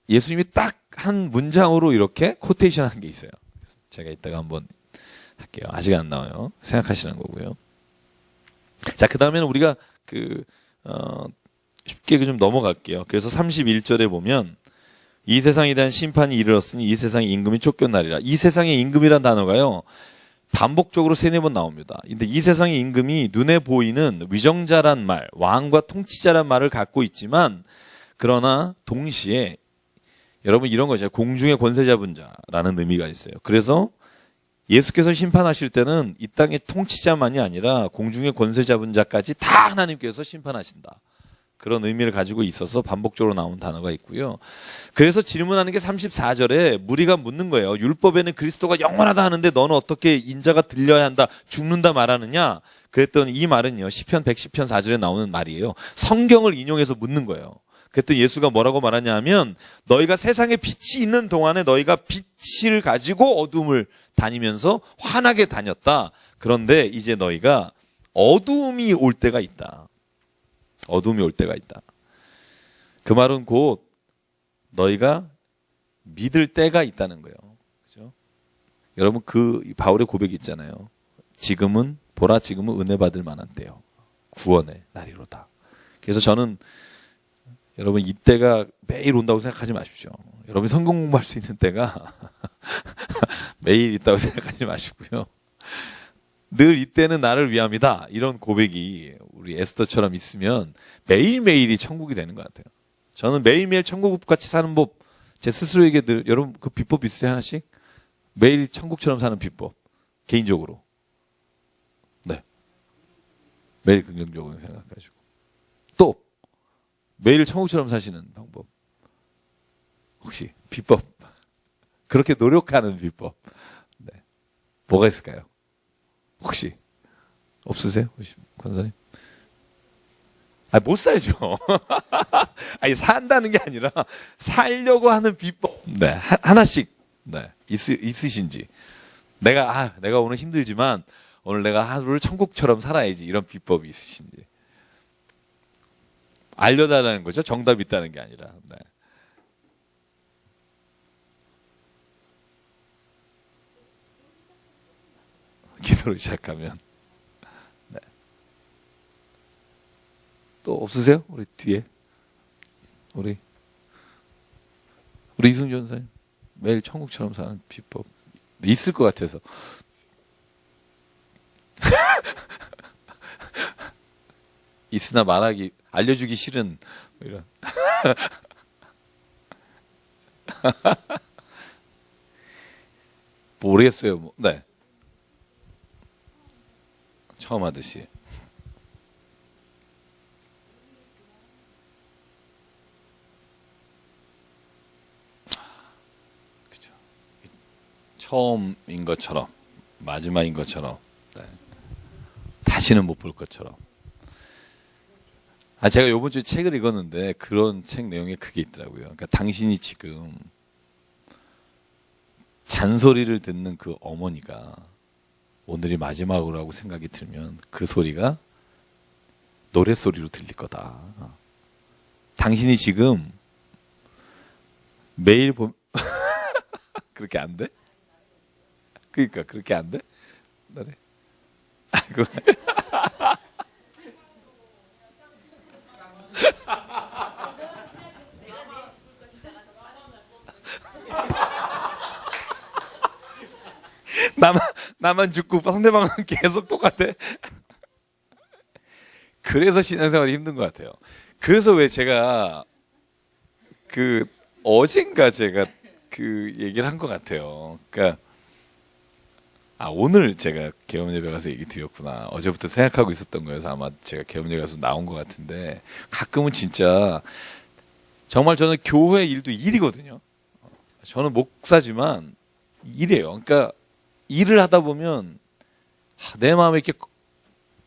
예수님이 딱 한 문장으로 이렇게 코테이션 한 게 있어요. 그래서 제가 이따가 한번 할게요. 아직 안 나와요. 생각하시는 거고요. 자, 그 다음에는 우리가 쉽게 좀 넘어갈게요. 그래서 31절에 보면 이 세상에 대한 심판이 이르렀으니 이 세상의 임금이 쫓겨나리라. 이 세상의 임금이란 단어가요. 반복적으로 3-4번 나옵니다. 근데 이 세상의 임금이 눈에 보이는 위정자란 말, 왕과 통치자란 말을 갖고 있지만 그러나 동시에 여러분 이런 거죠. 공중의 권세 잡은 자라는 의미가 있어요. 그래서 예수께서 심판하실 때는 이 땅의 통치자만이 아니라 공중의 권세 잡은 자까지 다 하나님께서 심판하신다. 그런 의미를 가지고 있어서 반복적으로 나온 단어가 있고요. 그래서 질문하는 게 34절에 무리가 묻는 거예요. 율법에는 그리스도가 영원하다 하는데 너는 어떻게 인자가 들려야 한다, 죽는다 말하느냐? 그랬더니 이 말은요. 시편 110편 4절에 나오는 말이에요. 성경을 인용해서 묻는 거예요. 그랬더니 예수가 뭐라고 말하냐 하면 너희가 세상에 빛이 있는 동안에 너희가 빛을 가지고 어둠을 다니면서 환하게 다녔다. 그런데 이제 너희가 어두움이 올 때가 있다. 어둠이 올 때가 있다. 그 말은 곧 너희가 믿을 때가 있다는 거예요. 그죠? 여러분 그 바울의 고백이 있잖아요. 지금은 보라 지금은 은혜 받을 만한 때요. 구원의 날이로다. 그래서 저는 여러분 이때가 매일 온다고 생각하지 마십시오. 여러분이 성경 공부할 수 있는 때가 매일 있다고 생각하지 마시고요. 늘 이때는 나를 위함이다. 이런 고백이 우리 에스더처럼 있으면 매일매일이 천국이 되는 것 같아요. 저는 매일매일 천국같이 사는 법, 제 스스로에게 늘, 여러분 그 비법 있으세요? 하나씩? 매일 천국처럼 사는 비법. 개인적으로. 네. 매일 긍정적으로 생각하시고. 또, 매일 천국처럼 사시는 방법. 혹시 비법. 그렇게 노력하는 비법. 네. 뭐가 있을까요? 혹시 없으세요? 권사님? 못 살죠. 아니, 산다는 게 아니라 살려고 하는 비법. 네, 하나씩 네, 있으신지. 내가 오늘 힘들지만 오늘 내가 하루를 천국처럼 살아야지, 이런 비법이 있으신지. 알려달라는 거죠. 정답이 있다는 게 아니라. 네. 기도를 시작하면. 네. 또 없으세요? 우리 뒤에. 우리 이승준 전사님. 매일 천국처럼 사는 비법. 있을 것 같아서. 있으나 알려주기 싫은, 이런. 모르겠어요. 뭐. 네. 처음 하듯이. 그죠. 처음인 것처럼, 마지막인 것처럼, 네. 다시는 못 볼 것처럼. 제가 요번 주에 책을 읽었는데 그런 책 내용에 그게 있더라고요. 그러니까 당신이 지금 잔소리를 듣는 그 어머니가 오늘이 마지막으로라고 생각이 들면 그 소리가 노랫소리로 들릴 거다. 당신이 지금 매일 그렇게 안 돼? 그러니까 그렇게 안 돼? 그래. 나만 죽고 상대방은 계속 똑같아. 그래서 신앙생활이 힘든 것 같아요. 그래서 왜 제가 어젠가 제가 그 얘기를 한 것 같아요. 그러니까 오늘 제가 개업예배 가서 얘기 드렸구나. 어제부터 생각하고 있었던 거여서 아마 제가 개업예배 가서 나온 것 같은데, 가끔은 진짜 정말 저는 교회 일도 일이거든요. 저는 목사지만 일이에요. 그러니까 일을 하다 보면 내 마음에 이렇게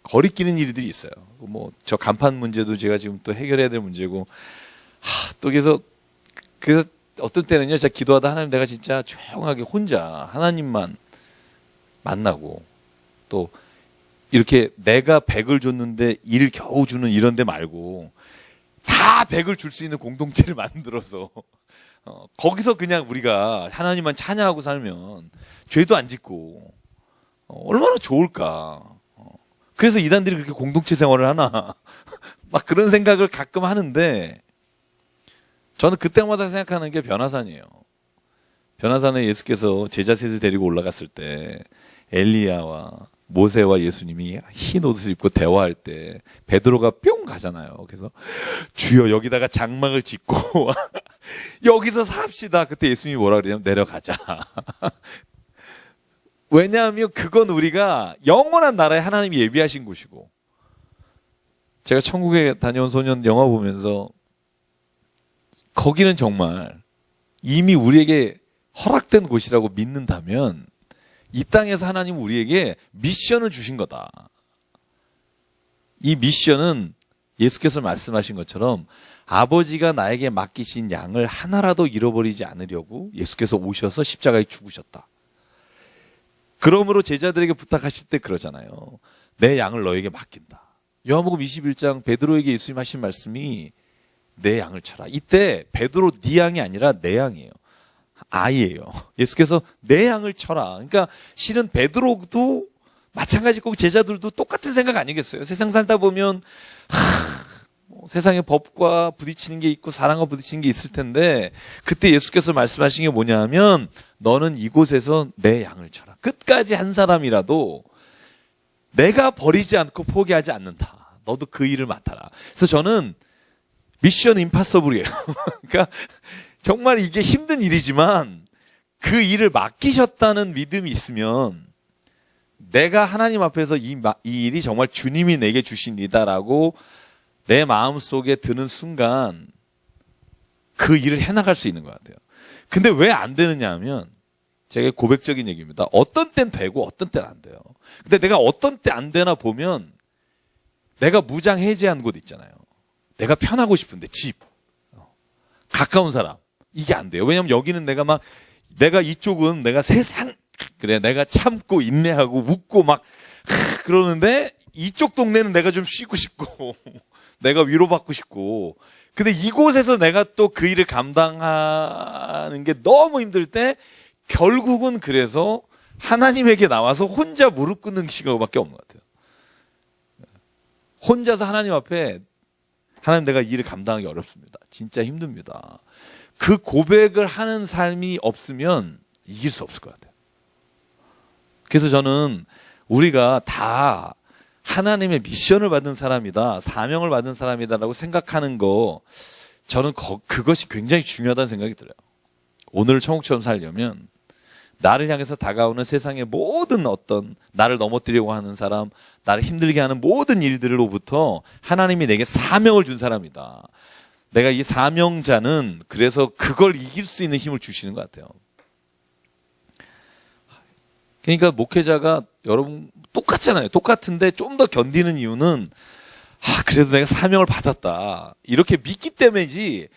거리끼는 일들이 있어요. 뭐 저 간판 문제도 제가 지금 또 해결해야 될 문제고, 또 그래서 어떤 때는요, 제가 기도하다 하나님, 내가 진짜 조용하게 혼자 하나님만 만나고, 또 이렇게 내가 100을 줬는데 1 겨우 주는 이런 데 말고 다 100을 줄 수 있는 공동체를 만들어서 거기서 그냥 우리가 하나님만 찬양하고 살면 죄도 안 짓고 얼마나 좋을까. 그래서 이단들이 그렇게 공동체 생활을 하나 막 그런 생각을 가끔 하는데, 저는 그때마다 생각하는 게 변화산이에요. 변화산에 예수께서 제자 셋을 데리고 올라갔을 때 엘리야와 모세와 예수님이 흰 옷을 입고 대화할 때 베드로가 뿅 가잖아요. 그래서 주여 여기다가 장막을 짓고 여기서 삽시다. 그때 예수님이 뭐라 그러냐면 내려가자. 왜냐하면 그건 우리가 영원한 나라에 하나님이 예비하신 곳이고, 제가 천국에 다녀온 소년 영화 보면서 거기는 정말 이미 우리에게 허락된 곳이라고 믿는다면 이 땅에서 하나님은 우리에게 미션을 주신 거다. 이 미션은 예수께서 말씀하신 것처럼 아버지가 나에게 맡기신 양을 하나라도 잃어버리지 않으려고 예수께서 오셔서 십자가에 죽으셨다. 그러므로 제자들에게 부탁하실 때 그러잖아요. 내 양을 너에게 맡긴다. 요한복음 21장 베드로에게 예수님 하신 말씀이 내 양을 쳐라. 이때 베드로 네 양이 아니라 내 양이에요. 아이예요. 예수께서 내 양을 쳐라. 그러니까 실은 베드로도 마찬가지고 제자들도 똑같은 생각 아니겠어요? 세상 살다 보면 세상의 법과 부딪히는 게 있고 사랑과 부딪히는 게 있을 텐데, 그때 예수께서 말씀하신 게 뭐냐 하면 너는 이곳에서 내 양을 쳐라. 끝까지 한 사람이라도 내가 버리지 않고 포기하지 않는다. 너도 그 일을 맡아라. 그래서 저는 미션 임파서블이에요. 그러니까 정말 이게 힘든 일이지만 그 일을 맡기셨다는 믿음이 있으면 내가 하나님 앞에서 이 일이 정말 주님이 내게 주신 일이다라고 내 마음속에 드는 순간 그 일을 해나갈 수 있는 것 같아요. 근데 왜 안 되느냐 하면, 제가 고백적인 얘기입니다. 어떤 땐 되고 어떤 땐 안 돼요. 근데 내가 어떤 때 안 되나 보면 내가 무장 해제한 곳 있잖아요. 내가 편하고 싶은데 집, 가까운 사람 이게 안 돼요. 왜냐면 여기는 내가 이쪽은 내가 세상 그래 내가 참고 인내하고 웃고 막 그러는데 이쪽 동네는 내가 좀 쉬고 싶고 내가 위로받고 싶고 근데 이곳에서 내가 또 그 일을 감당하는 게 너무 힘들 때 결국은 그래서 하나님에게 나와서 혼자 무릎 꿇는 시간밖에 없는 것 같아요. 혼자서 하나님 앞에 하나님 내가 이 일을 감당하기 어렵습니다. 진짜 힘듭니다. 그 고백을 하는 삶이 없으면 이길 수 없을 것 같아요. 그래서 저는 우리가 다 하나님의 미션을 받은 사람이다, 사명을 받은 사람이다라고 생각하는 거 저는 그것이 굉장히 중요하다는 생각이 들어요. 오늘 천국처럼 살려면 나를 향해서 다가오는 세상의 모든 어떤 나를 넘어뜨리려고 하는 사람, 나를 힘들게 하는 모든 일들로부터 하나님이 내게 사명을 준 사람이다. 내가 이 사명자는 그래서 그걸 이길 수 있는 힘을 주시는 것 같아요. 그러니까 목회자가 여러분 똑같잖아요. 똑같은데 좀 더 견디는 이유는 그래도 내가 사명을 받았다. 이렇게 믿기 때문이지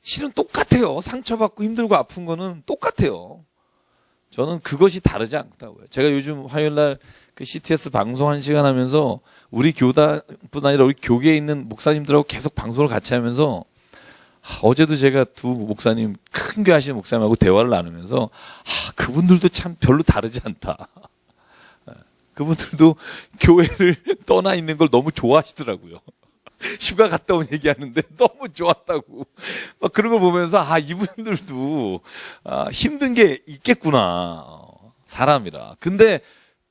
실은 똑같아요. 상처받고 힘들고 아픈 거는 똑같아요. 저는 그것이 다르지 않다고요. 제가 요즘 화요일날 그 CTS 방송 1시간 하면서 우리 교단뿐 아니라 우리 교계에 있는 목사님들하고 계속 방송을 같이 하면서 어제도 제가 두 목사님, 큰 교회 하시는 목사님하고 대화를 나누면서 그분들도 참 별로 다르지 않다. 그분들도 교회를 떠나 있는 걸 너무 좋아하시더라고요. 휴가 갔다 온 얘기하는데 너무 좋았다고. 막 그런 걸 보면서 이분들도 힘든 게 있겠구나. 사람이라. 근데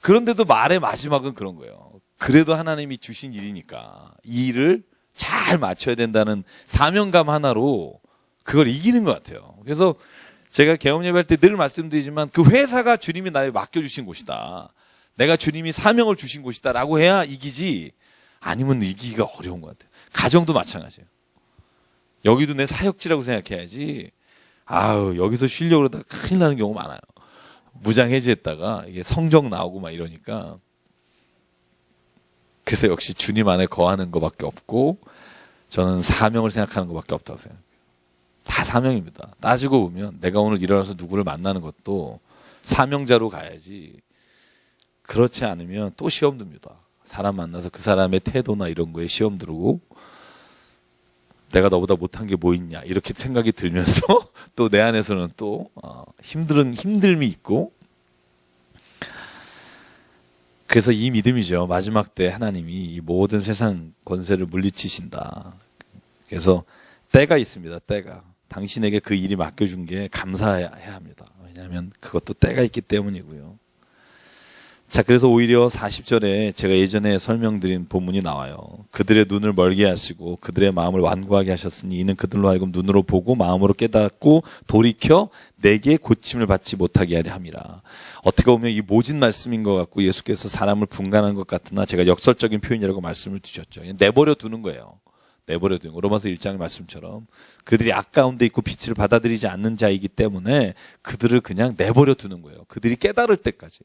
그런데도 말의 마지막은 그런 거예요. 그래도 하나님이 주신 일이니까 이 일을 잘 맞춰야 된다는 사명감 하나로 그걸 이기는 것 같아요. 그래서 제가 개업 예배할 때 늘 말씀드리지만 그 회사가 주님이 나에게 맡겨주신 곳이다. 내가 주님이 사명을 주신 곳이다라고 해야 이기지 아니면 이기기가 어려운 것 같아요. 가정도 마찬가지예요. 여기도 내 사역지라고 생각해야지 여기서 쉬려고 그러다가 큰일 나는 경우 많아요. 무장해제했다가 이게 성적 나오고 막 이러니까 그래서 역시 주님 안에 거하는 것밖에 없고 저는 사명을 생각하는 것밖에 없다고 생각해요. 다 사명입니다. 따지고 보면 내가 오늘 일어나서 누구를 만나는 것도 사명자로 가야지 그렇지 않으면 또 시험 듭니다. 사람 만나서 그 사람의 태도나 이런 거에 시험 들고 내가 너보다 못한 게 뭐 있냐 이렇게 생각이 들면서 또 내 안에서는 또 힘듦이 있고 그래서 이 믿음이죠. 마지막 때 하나님이 이 모든 세상 권세를 물리치신다. 그래서 때가 있습니다. 때가. 당신에게 그 일이 맡겨준 게 감사해야 합니다. 왜냐하면 그것도 때가 있기 때문이고요. 자, 그래서 오히려 40절에 제가 예전에 설명드린 본문이 나와요. 그들의 눈을 멀게 하시고 그들의 마음을 완고하게 하셨으니 이는 그들로 하여금 눈으로 보고 마음으로 깨닫고 돌이켜 내게 고침을 받지 못하게 하려 함이라. 어떻게 보면 이 모진 말씀인 것 같고 예수께서 사람을 분간한 것 같으나 제가 역설적인 표현이라고 말씀을 주셨죠. 내버려 두는 거예요. 내버려 두는 거. 로마서 1장의 말씀처럼 그들이 악 가운데 있고 빛을 받아들이지 않는 자이기 때문에 그들을 그냥 내버려 두는 거예요. 그들이 깨달을 때까지.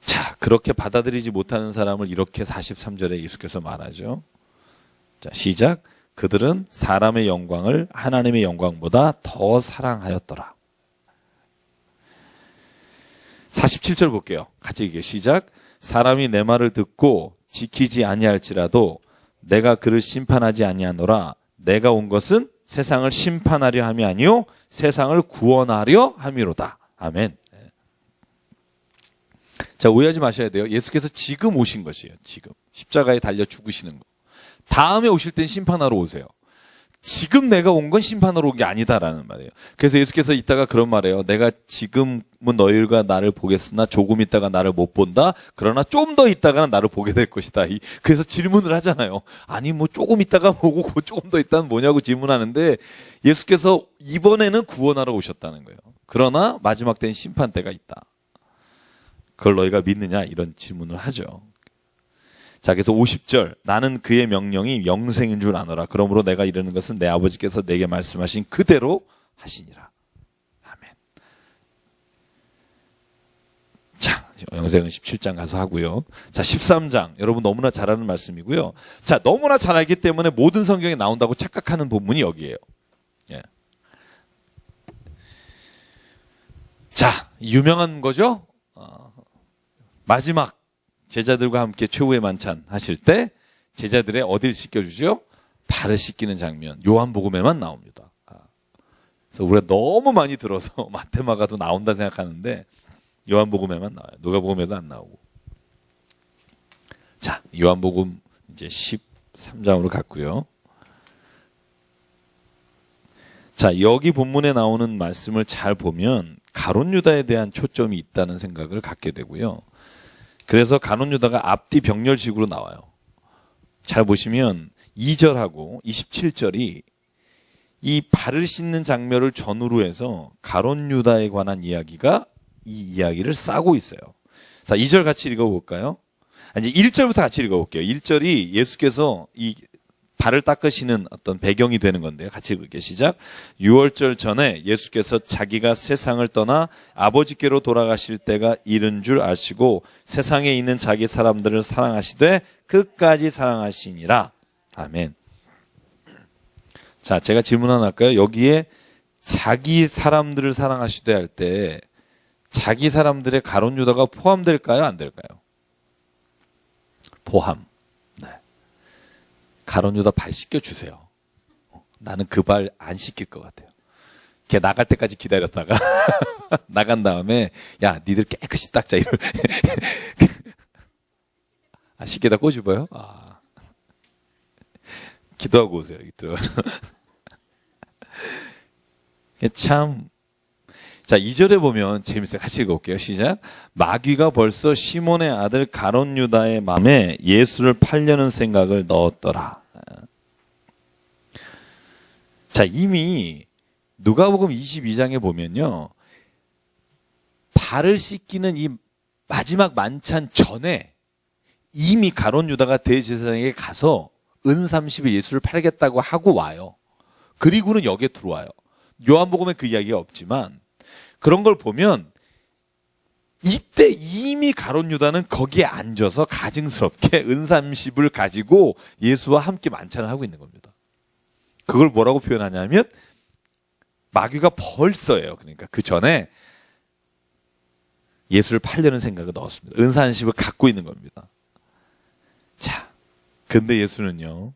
자, 그렇게 받아들이지 못하는 사람을 이렇게 43절에 예수께서 말하죠. 자, 시작. 그들은 사람의 영광을 하나님의 영광보다 더 사랑하였더라. 47절 볼게요. 같이 읽게요. 시작. 사람이 내 말을 듣고 지키지 아니할지라도 내가 그를 심판하지 아니하노라. 내가 온 것은 세상을 심판하려 함이 아니요 세상을 구원하려 함이로다. 아멘. 자, 오해하지 마셔야 돼요. 예수께서 지금 오신 것이에요. 지금. 십자가에 달려 죽으시는 거. 다음에 오실 땐 심판하러 오세요. 지금 내가 온 건 심판하러 온 게 아니다라는 말이에요. 그래서 예수께서 이따가 그런 말이에요. 내가 지금은 너희가 나를 보겠으나 조금 있다가 나를 못 본다. 그러나 좀 더 있다가는 나를 보게 될 것이다. 그래서 질문을 하잖아요. 아니 뭐 조금 있다가 보고 조금 더 있다는 뭐냐고 질문하는데 예수께서 이번에는 구원하러 오셨다는 거예요. 그러나 마지막 때는 심판 때가 있다. 그걸 너희가 믿느냐? 이런 질문을 하죠. 자, 그래서 50절. 나는 그의 명령이 영생인 줄 아노라. 그러므로 내가 이르는 것은 내 아버지께서 내게 말씀하신 그대로 하시니라. 아멘. 자, 영생은 17장 가서 하고요. 자, 13장. 여러분 너무나 잘 아는 말씀이고요. 자, 너무나 잘 알기 때문에 모든 성경에 나온다고 착각하는 본문이 여기예요. 예. 자, 유명한 거죠? 마지막 제자들과 함께 최후의 만찬 하실 때 제자들의 어딜 씻겨주죠? 발을 씻기는 장면. 요한복음에만 나옵니다. 그래서 우리가 너무 많이 들어서 마테마가도 나온다 생각하는데 요한복음에만 나와요. 누가복음에도 안 나오고. 자, 요한복음 이제 13장으로 갔고요. 자, 여기 본문에 나오는 말씀을 잘 보면 가룟 유다에 대한 초점이 있다는 생각을 갖게 되고요. 그래서 가룟 유다가 앞뒤 병렬식으로 나와요. 잘 보시면 2절하고 27절이 이 발을 씻는 장면을 전후로 해서 가룟 유다에 관한 이야기가 이 이야기를 싸고 있어요. 자, 2절 같이 읽어볼까요? 이제 1절부터 같이 읽어볼게요. 1절이 예수께서 이 발을 닦으시는 어떤 배경이 되는 건데요. 같이 읽을게요. 시작. 6월절 전에 예수께서 자기가 세상을 떠나 아버지께로 돌아가실 때가 이른 줄 아시고 세상에 있는 자기 사람들을 사랑하시되 끝까지 사랑하시니라. 아멘. 자, 제가 질문 하나 할까요? 여기에 자기 사람들을 사랑하시되 할 때 자기 사람들의 가룟 유다가 포함될까요? 안 될까요? 포함. 네. 가룟 유다 발 씻겨주세요. 나는 그 발 안 씻길 것 같아요. 걔 나갈 때까지 기다렸다가 나간 다음에 야, 니들 깨끗이 닦자. 이럴. 아, 씻게다 꼬집어요? 아. 기도하고 오세요. 여기 들어가서. 참. 자, 2절에 보면 재밌어요. 같이 읽어볼게요. 시작. 마귀가 벌써 시몬의 아들 가룟 유다의 마음에 예수를 팔려는 생각을 넣었더라. 자, 이미 누가복음 22장에 보면요. 발을 씻기는 이 마지막 만찬 전에 이미 가룟 유다가 대제사장에게 가서 은 30에 예수를 팔겠다고 하고 와요. 그리고는 여기에 들어와요. 요한복음에 그 이야기가 없지만 그런 걸 보면 이때 이미 가룟 유다는 거기에 앉아서 가증스럽게 은 30을 가지고 예수와 함께 만찬을 하고 있는 겁니다. 그걸 뭐라고 표현하냐면 마귀가 벌써예요. 그러니까 그 전에 예수를 팔려는 생각을 넣었습니다. 은 30을 갖고 있는 겁니다. 자, 근데 예수는요.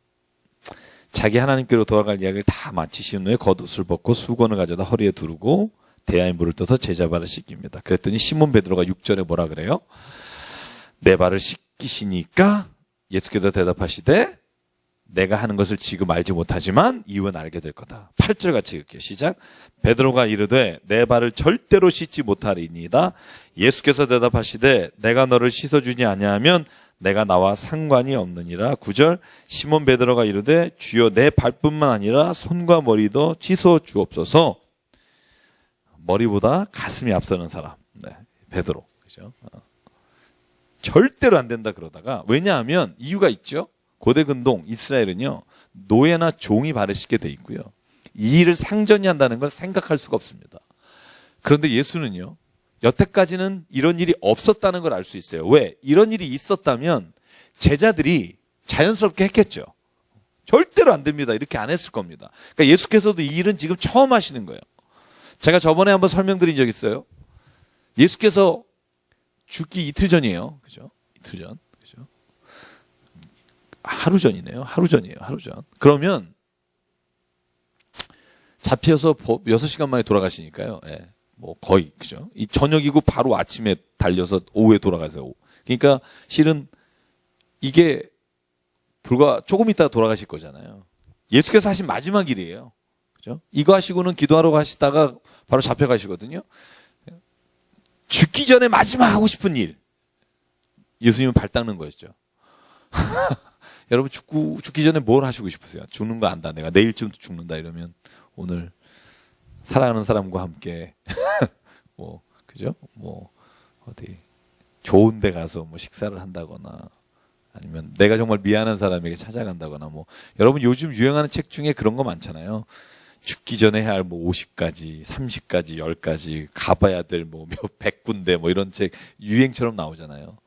자기 하나님께로 돌아갈 이야기를 다 마치신 후에 겉옷을 벗고 수건을 가져다 허리에 두르고 대야에 물을 떠서 제자 발을 씻깁니다. 그랬더니 시몬 베드로가 6절에 뭐라 그래요? 내 발을 씻기시니까 예수께서 대답하시되 내가 하는 것을 지금 알지 못하지만 이후엔 알게 될 거다. 8절 같이 읽게요. 시작. 베드로가 이르되 내 발을 절대로 씻지 못하리이다. 예수께서 대답하시되 내가 너를 씻어주지 아니하면 내가 나와 상관이 없느니라. 9절. 시몬 베드로가 이르되 주여 내 발뿐만 아니라 손과 머리도 씻어 주옵소서. 머리보다 가슴이 앞서는 사람. 네, 베드로. 그죠? 절대로 안 된다 그러다가 왜냐하면 이유가 있죠. 고대 근동 이스라엘은요. 노예나 종이 발을 씻게 돼 있고요. 이 일을 상전히 한다는 걸 생각할 수가 없습니다. 그런데 예수는요. 여태까지는 이런 일이 없었다는 걸 알 수 있어요. 왜? 이런 일이 있었다면 제자들이 자연스럽게 했겠죠. 절대로 안 됩니다. 이렇게 안 했을 겁니다. 그러니까 예수께서도 이 일은 지금 처음 하시는 거예요. 제가 저번에 한번 설명드린 적 있어요. 예수께서 죽기 이틀 전이에요. 그죠? 이틀 전. 그죠? 하루 전이네요. 하루 전이에요. 하루 전. 그러면 잡혀서 6시간 만에 돌아가시니까요. 예. 뭐 거의 그죠? 이 저녁이고 바로 아침에 달려서 오후에 돌아가세요. 그러니까 실은 이게 불과 조금 있다가 돌아가실 거잖아요. 예수께서 하신 마지막 일이에요. 그죠? 이거 하시고는 기도하러 가시다가 바로 잡혀가시거든요. 죽기 전에 마지막 하고 싶은 일. 예수님은 발 닦는 거였죠. 여러분 죽기 전에 뭘 하시고 싶으세요? 죽는 거 안다. 내가 내일쯤 죽는다 이러면 오늘 사랑하는 사람과 함께 뭐 그죠? 뭐 어디 좋은 데 가서 뭐 식사를 한다거나 아니면 내가 정말 미안한 사람에게 찾아간다거나 뭐 여러분 요즘 유행하는 책 중에 그런 거 많잖아요. 죽기 전에 해야 할 뭐 50가지, 30가지, 10가지, 가봐야 될 뭐 몇 100군데 뭐 이런 책 유행처럼 나오잖아요.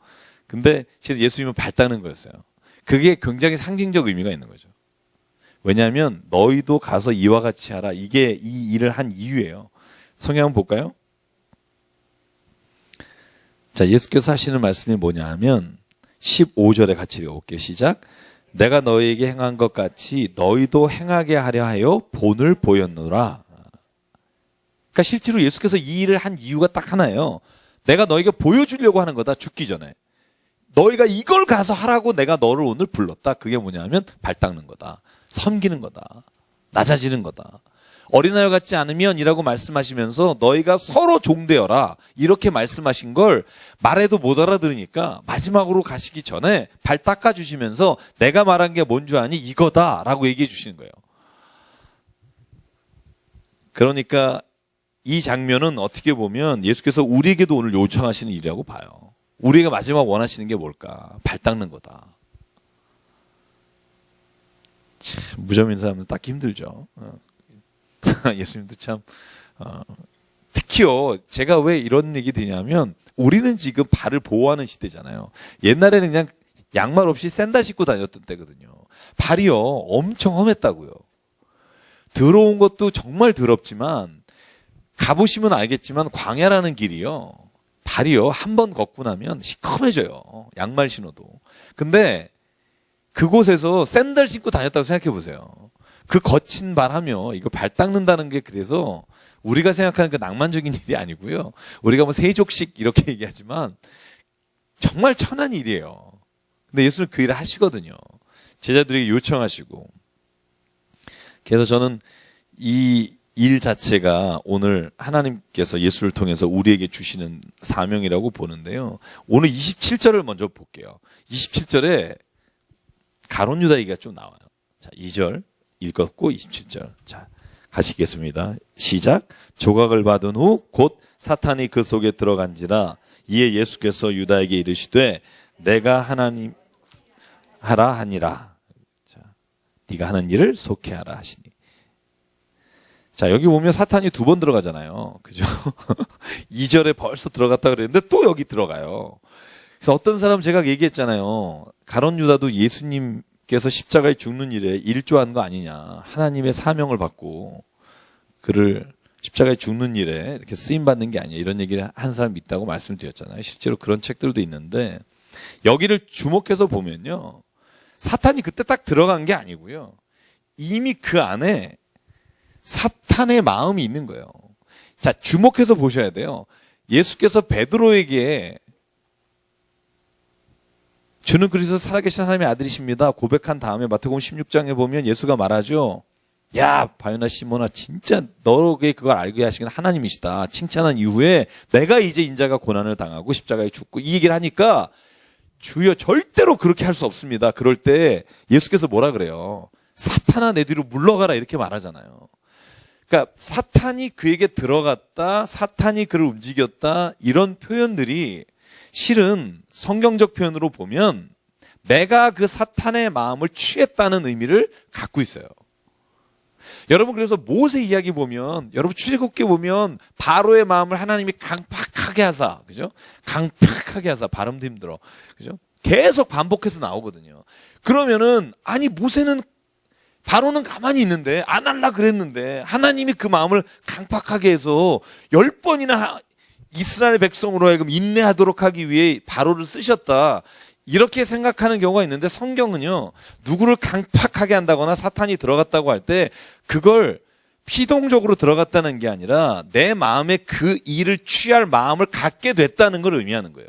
근데 실은 예수님은 발 닦는 거였어요. 그게 굉장히 상징적 의미가 있는 거죠. 왜냐하면 너희도 가서 이와 같이 하라. 이게 이 일을 한 이유예요. 성경 한번 볼까요? 자, 예수께서 하시는 말씀이 뭐냐 하면 15절에 같이 읽어볼게요. 시작. 내가 너희에게 행한 것 같이 너희도 행하게 하려 하여 본을 보였노라. 그러니까 실제로 예수께서 이 일을 한 이유가 딱 하나예요. 내가 너희에게 보여주려고 하는 거다. 죽기 전에. 너희가 이걸 가서 하라고 내가 너를 오늘 불렀다. 그게 뭐냐 하면 발 닦는 거다. 섬기는 거다. 낮아지는 거다. 어린아이 같지 않으면 이라고 말씀하시면서 너희가 서로 종되어라. 이렇게 말씀하신 걸 말해도 못 알아들으니까 마지막으로 가시기 전에 발 닦아주시면서 내가 말한 게 뭔 줄 아니? 이거다. 라고 얘기해 주시는 거예요. 그러니까 이 장면은 어떻게 보면 예수께서 우리에게도 오늘 요청하시는 일이라고 봐요. 우리가 마지막 원하시는 게 뭘까? 발 닦는 거다. 참, 무덤인 사람은 닦기 힘들죠. 예수님도 참, 특히요, 제가 왜 이런 얘기 드냐면, 우리는 지금 발을 보호하는 시대잖아요. 옛날에는 그냥 양말 없이 샌들 신고 다녔던 때거든요. 발이요, 엄청 험했다고요. 더러운 것도 정말 더럽지만, 가보시면 알겠지만, 광야라는 길이요, 발이요, 한 번 걷고 나면 시커매져요. 양말 신어도. 근데, 그곳에서 샌들 신고 다녔다고 생각해 보세요. 그 거친 발 하며 이거 발 닦는다는 게 그래서 우리가 생각하는 그 낭만적인 일이 아니고요. 우리가 뭐 세족식 이렇게 얘기하지만 정말 천한 일이에요. 근데 예수는 그 일을 하시거든요. 제자들에게 요청하시고. 그래서 저는 이 일 자체가 오늘 하나님께서 예수를 통해서 우리에게 주시는 사명이라고 보는데요. 오늘 27절을 먼저 볼게요. 27절에 가룟 유다 얘기가 좀 나와요. 자, 2절 읽었고 27절. 자, 같이 읽겠습니다. 시작. 조각을 받은 후 곧 사탄이 그 속에 들어간지라. 이에 예수께서 유다에게 이르시되 내가 하나님 하라 하니라. 자, 네가 하는 일을 속히 하라 하시니. 자, 여기 보면 사탄이 2번 들어가잖아요. 그죠? 2절에 벌써 들어갔다 그랬는데 또 여기 들어가요. 그래서 어떤 사람 제가 얘기했잖아요. 가룟 유다도 예수님께서 십자가에 죽는 일에 일조한 거 아니냐. 하나님의 사명을 받고 그를 십자가에 죽는 일에 이렇게 쓰임받는 게 아니냐. 이런 얘기를 한 사람이 있다고 말씀드렸잖아요. 실제로 그런 책들도 있는데 여기를 주목해서 보면요. 사탄이 그때 딱 들어간 게 아니고요. 이미 그 안에 사탄의 마음이 있는 거예요. 자, 주목해서 보셔야 돼요. 예수께서 베드로에게 주는 그리스도 살아계신 하나님의 아들이십니다. 고백한 다음에 마태복음 16장에 보면 예수가 말하죠. 야, 바요나 시몬아, 진짜 너에게 그걸 알게 하시는 하나님이시다. 칭찬한 이후에 내가 이제 인자가 고난을 당하고 십자가에 죽고 이 얘기를 하니까 주여 절대로 그렇게 할 수 없습니다. 그럴 때 예수께서 뭐라 그래요? 사탄아 내 뒤로 물러가라 이렇게 말하잖아요. 그러니까 사탄이 그에게 들어갔다, 사탄이 그를 움직였다 이런 표현들이 실은 성경적 표현으로 보면 내가 그 사탄의 마음을 취했다는 의미를 갖고 있어요. 여러분 그래서 모세 이야기 보면 여러분 출애굽기 보면 바로의 마음을 하나님이 강팍하게 하사, 그죠? 강팍하게 하사 발음도 힘들어, 그죠? 계속 반복해서 나오거든요. 그러면은 아니 모세는 바로는 가만히 있는데 안 할라 그랬는데 하나님이 그 마음을 강팍하게 해서 10번이나 이스라엘 백성으로 하여금 인내하도록 하기 위해 바로를 쓰셨다. 이렇게 생각하는 경우가 있는데 성경은요. 누구를 강팍하게 한다거나 사탄이 들어갔다고 할 때 그걸 피동적으로 들어갔다는 게 아니라 내 마음에 그 일을 취할 마음을 갖게 됐다는 걸 의미하는 거예요.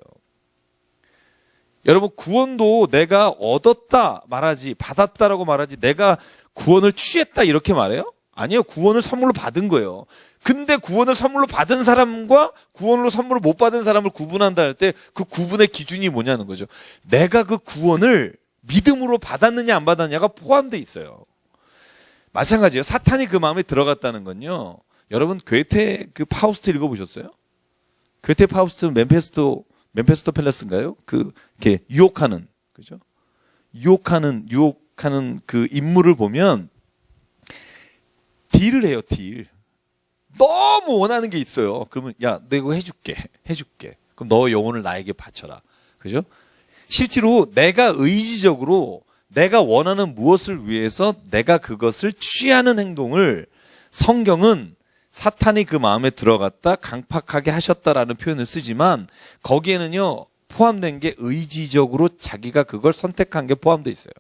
여러분 구원도 내가 얻었다 말하지 받았다라고 말하지 내가 구원을 취했다 이렇게 말해요? 아니요. 구원을 선물로 받은 거예요. 근데 구원을 선물로 받은 사람과 구원으로 선물을 못 받은 사람을 구분한다 할 때 그 구분의 기준이 뭐냐는 거죠. 내가 그 구원을 믿음으로 받았느냐 안 받았느냐가 포함되어 있어요. 마찬가지예요. 사탄이 그 마음에 들어갔다는 건요. 여러분 괴테 그 파우스트 읽어보셨어요? 괴테 파우스트 맨페스토 팰러스인가요? 그 이렇게 유혹하는 그죠? 유혹하는 그 인물을 보면 딜을 해요, 딜. 너무 원하는 게 있어요. 그러면 야, 내가 이거 해줄게. 그럼 너 영혼을 나에게 바쳐라. 그죠? 실제로 내가 의지적으로 내가 원하는 무엇을 위해서 내가 그것을 취하는 행동을 성경은 사탄이 그 마음에 들어갔다 강팍하게 하셨다라는 표현을 쓰지만 거기에는요 포함된 게 의지적으로 자기가 그걸 선택한 게 포함되어 있어요.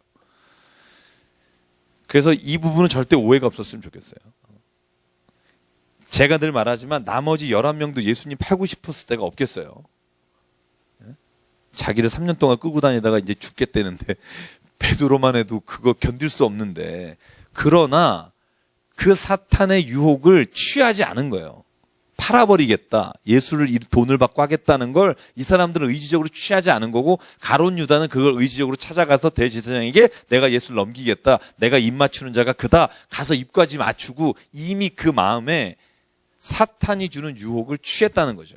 그래서 이 부분은 절대 오해가 없었으면 좋겠어요. 제가 늘 말하지만 나머지 11명도 예수님 팔고 싶었을 때가 없겠어요. 자기를 3년 동안 끌고 다니다가 이제 죽겠다는데 베드로만 해도 그거 견딜 수 없는데, 그러나 그 사탄의 유혹을 취하지 않은 거예요. 팔아버리겠다, 예수를 돈을 받고 하겠다는 걸 이 사람들은 의지적으로 취하지 않은 거고, 가룟 유다는 그걸 의지적으로 찾아가서 대제사장에게 내가 예수를 넘기겠다, 내가 입 맞추는 자가 그다, 가서 입까지 맞추고 이미 그 마음에 사탄이 주는 유혹을 취했다는 거죠.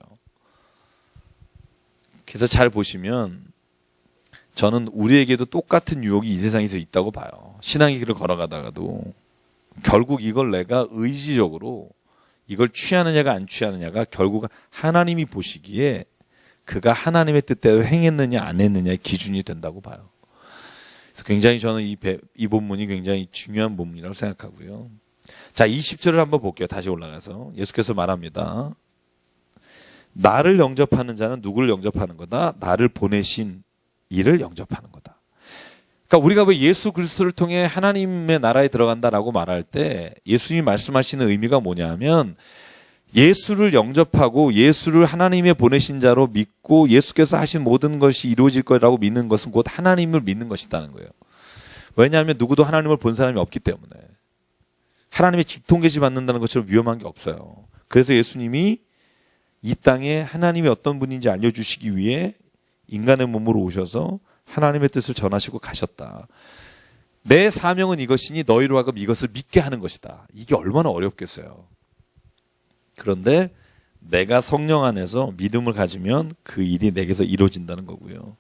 그래서 잘 보시면 저는 우리에게도 똑같은 유혹이 이 세상에서 있다고 봐요. 신앙의 길을 걸어가다가도 결국 이걸 내가 의지적으로 이걸 취하느냐가 안 취하느냐가 결국 하나님이 보시기에 그가 하나님의 뜻대로 행했느냐 안 했느냐의 기준이 된다고 봐요. 그래서 굉장히 저는 이 본문이 굉장히 중요한 본문이라고 생각하고요. 자, 20절을 한번 볼게요. 다시 올라가서 예수께서 말합니다. 나를 영접하는 자는 누구를 영접하는 거다? 나를 보내신 이를 영접하는 거다. 그러니까 우리가 왜 예수 그리스도를 통해 하나님의 나라에 들어간다라고 말할 때 예수님이 말씀하시는 의미가 뭐냐 하면, 예수를 영접하고 예수를 하나님의 보내신 자로 믿고 예수께서 하신 모든 것이 이루어질 거라고 믿는 것은 곧 하나님을 믿는 것이라는 거예요. 왜냐하면 누구도 하나님을 본 사람이 없기 때문에. 하나님의 직통계시 받는다는 것처럼 위험한 게 없어요. 그래서 예수님이 이 땅에 하나님이 어떤 분인지 알려주시기 위해 인간의 몸으로 오셔서 하나님의 뜻을 전하시고 가셨다. 내 사명은 이것이니 너희로 하여금 이것을 믿게 하는 것이다. 이게 얼마나 어렵겠어요. 그런데 내가 성령 안에서 믿음을 가지면 그 일이 내게서 이루어진다는 거고요.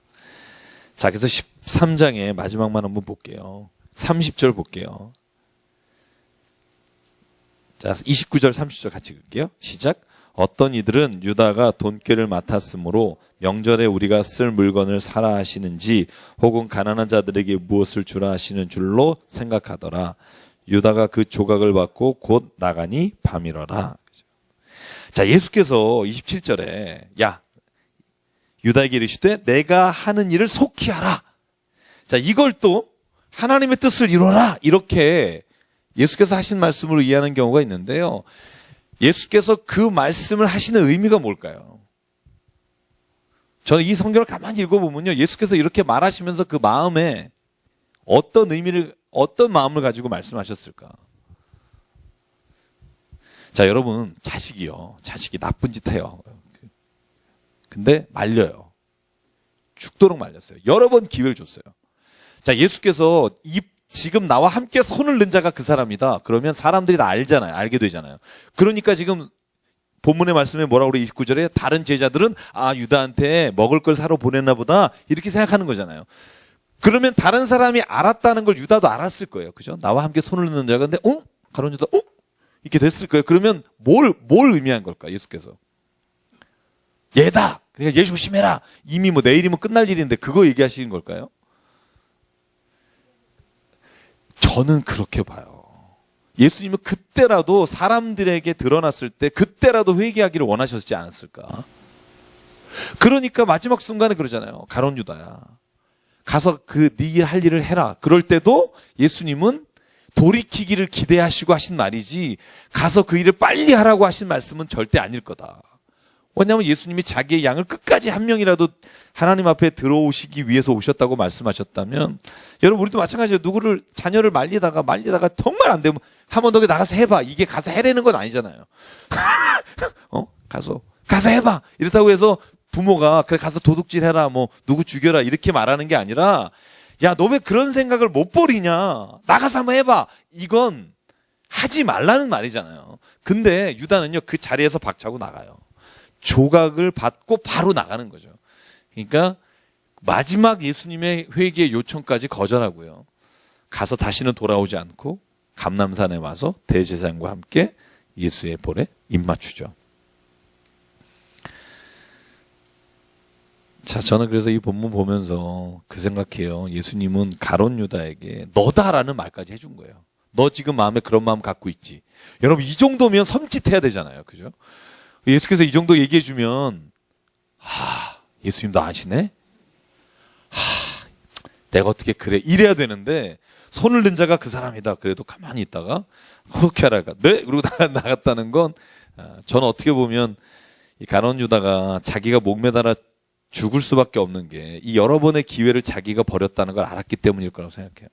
자, 그래서 13장의 마지막만 한번 볼게요. 30절 볼게요. 자, 29절 30절 같이 읽을게요. 시작. 어떤 이들은 유다가 돈꾀를 맡았으므로 명절에 우리가 쓸 물건을 사라 하시는지 혹은 가난한 자들에게 무엇을 주라 하시는 줄로 생각하더라. 유다가 그 조각을 받고 곧 나가니 밤이러라. 자, 예수께서 27절에 야, 유다에게 이르시되 내가 하는 일을 속히 하라. 자, 이걸 또 하나님의 뜻을 이루어라, 이렇게 예수께서 하신 말씀으로 이해하는 경우가 있는데요. 예수께서 그 말씀을 하시는 의미가 뭘까요? 저는 이 성경을 가만히 읽어보면요, 예수께서 이렇게 말하시면서 그 마음에 어떤 마음을 가지고 말씀하셨을까? 자, 여러분, 자식이 나쁜 짓 해요. 근데 말려요. 죽도록 말렸어요. 여러 번 기회를 줬어요. 자, 예수께서 지금 나와 함께 손을 넣은 자가 그 사람이다. 그러면 사람들이 다 알잖아요. 알게 되잖아요. 그러니까 지금 본문의 말씀에 뭐라고 그래? 29절에 다른 제자들은 유다한테 먹을 걸 사러 보냈나 보다, 이렇게 생각하는 거잖아요. 그러면 다른 사람이 알았다는 걸 유다도 알았을 거예요. 그죠? 나와 함께 손을 넣는 자가 근데 가룟 유다 이렇게 됐을 거예요. 그러면 뭘 의미한 걸까? 예수께서 얘다. 그러니까 얘 조심해라. 이미 내일이면 끝날 일인데 그거 얘기하시는 걸까요? 저는 그렇게 봐요. 예수님은 그때라도 사람들에게 드러났을 때 그때라도 회개하기를 원하셨지 않았을까? 그러니까 마지막 순간에 그러잖아요. 가룟 유다야, 가서 네 할 일을 해라. 그럴 때도 예수님은 돌이키기를 기대하시고 하신 말이지 가서 그 일을 빨리 하라고 하신 말씀은 절대 아닐 거다. 왜냐하면 예수님이 자기의 양을 끝까지 한 명이라도 하나님 앞에 들어오시기 위해서 오셨다고 말씀하셨다면, 여러분 우리도 마찬가지예요. 누구를 자녀를 말리다가 정말 안 되면 한 번 더 나가서 해봐, 이게 가서 해라는 건 아니잖아요. 가서 해봐 이렇다고 해서 부모가 그래 가서 도둑질 해라, 누구 죽여라 이렇게 말하는 게 아니라, 야, 너 왜 그런 생각을 못 버리냐, 나가서 한번 해봐, 이건 하지 말라는 말이잖아요. 근데 유다는요, 그 자리에서 박차고 나가요. 조각을 받고 바로 나가는 거죠. 그러니까 마지막 예수님의 회개의 요청까지 거절하고요. 가서 다시는 돌아오지 않고 감람산에 와서 대제사장과 함께 예수의 볼에 입맞추죠. 자, 저는 그래서 이 본문 보면서 그 생각해요. 예수님은 가룟 유다에게 너다라는 말까지 해준 거예요. 너 지금 마음에 그런 마음 갖고 있지. 여러분, 이 정도면 섬찟해야 되잖아요. 그죠? 예수께서 이 정도 얘기해주면, 예수님도 아시네? 내가 어떻게 그래? 이래야 되는데, 손을 든 자가 그 사람이다. 그래도 가만히 있다가, 그렇게 하라가. 네? 그러고 나갔다는 건, 저는 어떻게 보면, 이 가룟 유다가 자기가 목매달아 죽을 수밖에 없는 게, 이 여러 번의 기회를 자기가 버렸다는 걸 알았기 때문일 거라고 생각해요.